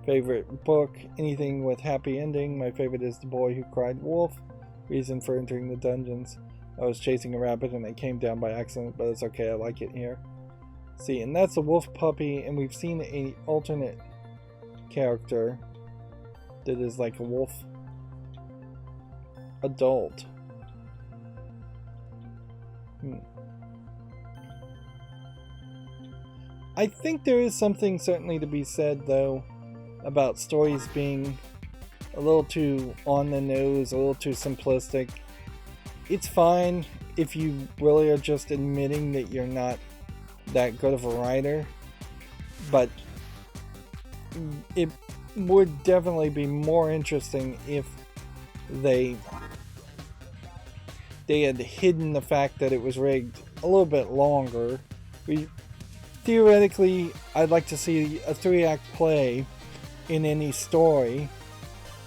Favorite book? Anything with happy ending. My favorite is The Boy Who Cried Wolf. Reason for entering the dungeons: I was chasing a rabbit and it came down by accident, but it's okay, I like it here. See, and that's a wolf puppy, and we've seen an alternate character that is like a wolf adult. I think there is something certainly to be said, though, about stories being a little too on the nose, a little too simplistic. It's fine if you really are just admitting that you're not that good of a writer, but it would definitely be more interesting if they had hidden the fact that it was rigged a little bit longer. Theoretically, I'd like to see a 3-act play in any story,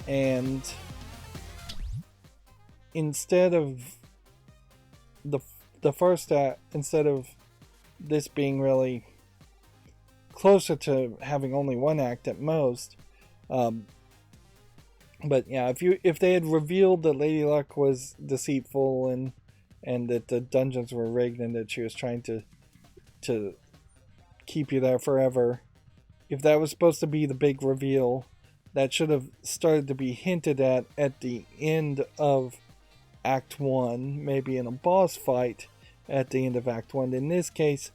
and instead of the first act, instead of this being really closer to having only 1 act at most, but yeah, if they had revealed that Lady Luck was deceitful and that the dungeons were rigged and that she was trying to keep you there forever, if that was supposed to be the big reveal, that should have started to be hinted at the end of Act 1, maybe in a boss fight at the end of Act 1. In this case,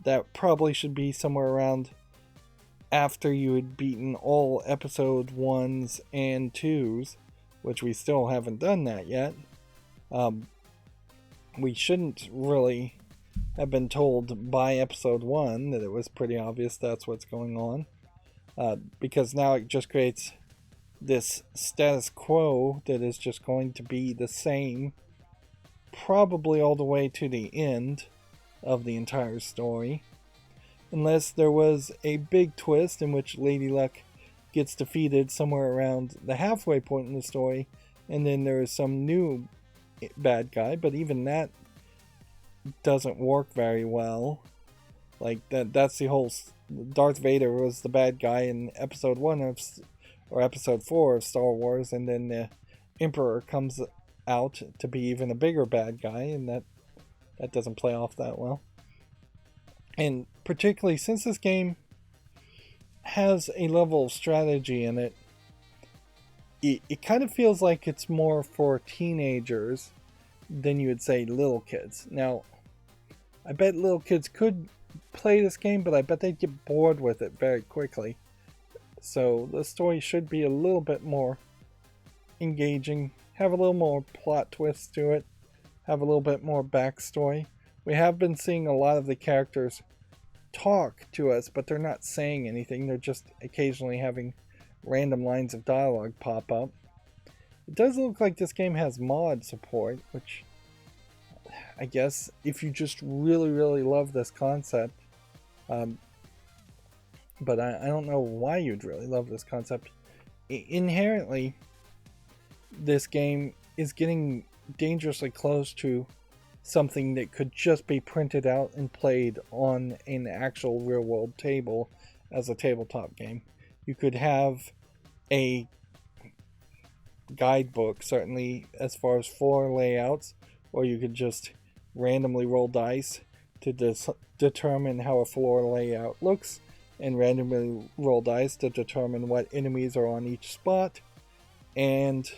that probably should be somewhere around after you had beaten all episode 1s and 2s, which we still haven't done that yet. We shouldn't really have been told by episode 1 that it was pretty obvious that's what's going on, because now it just creates this status quo that is just going to be the same probably all the way to the end of the entire story, unless there was a big twist in which Lady Luck gets defeated somewhere around the halfway point in the story, and then there is some new bad guy, but even that doesn't work very well. Like that's the whole Darth Vader was the bad guy in episode 1 or episode 4 of Star Wars, and then the Emperor comes out to be even a bigger bad guy, and that doesn't play off that well. And particularly since this game has a level of strategy in it, it kind of feels like it's more for teenagers than you would say little kids. Now, I bet little kids could play this game, but I bet they'd get bored with it very quickly. So the story should be a little bit more engaging, have a little more plot twists to it, have a little bit more backstory. We have been seeing a lot of the characters talk to us, but they're not saying anything. They're just occasionally having random lines of dialogue pop up. It does look like this game has mod support, which I guess if you just really, really love this concept, but I don't know why you'd really love this concept. Inherently, this game is getting dangerously close to something that could just be printed out and played on an actual real-world table as a tabletop game. You could have a guidebook, certainly as far as floor layouts, or you could just randomly roll dice to determine how a floor layout looks, and randomly roll dice to determine what enemies are on each spot, and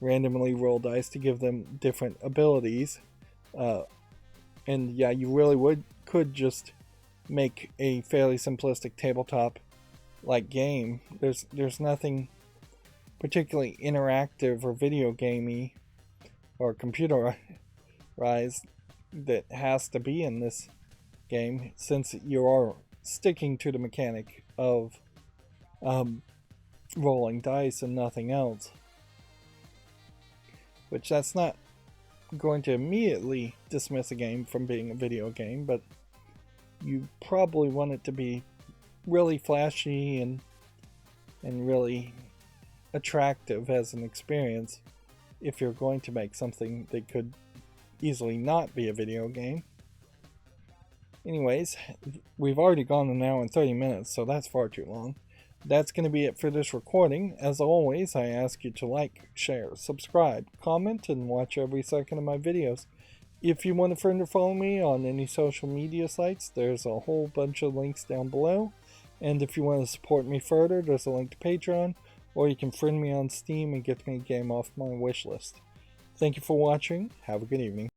randomly roll dice to give them different abilities. And yeah, you really could just make a fairly simplistic tabletop like game. There's nothing particularly interactive or video gamey or computerized that has to be in this game, since you are sticking to the mechanic of rolling dice and nothing else. Which that's not going to immediately dismiss a game from being a video game, but you probably want it to be really flashy and really attractive as an experience if you're going to make something that could easily not be a video game. Anyways, we've already gone an hour and 30 minutes, so that's far too long. That's going to be it for this recording. As always, I ask you to like, share, subscribe, comment, and watch every second of my videos. If you want a friend or follow me on any social media sites, there's a whole bunch of links down below. And if you want to support me further, there's a link to Patreon, or you can friend me on Steam and get me a game off my wish list. Thank you for watching. Have a good evening.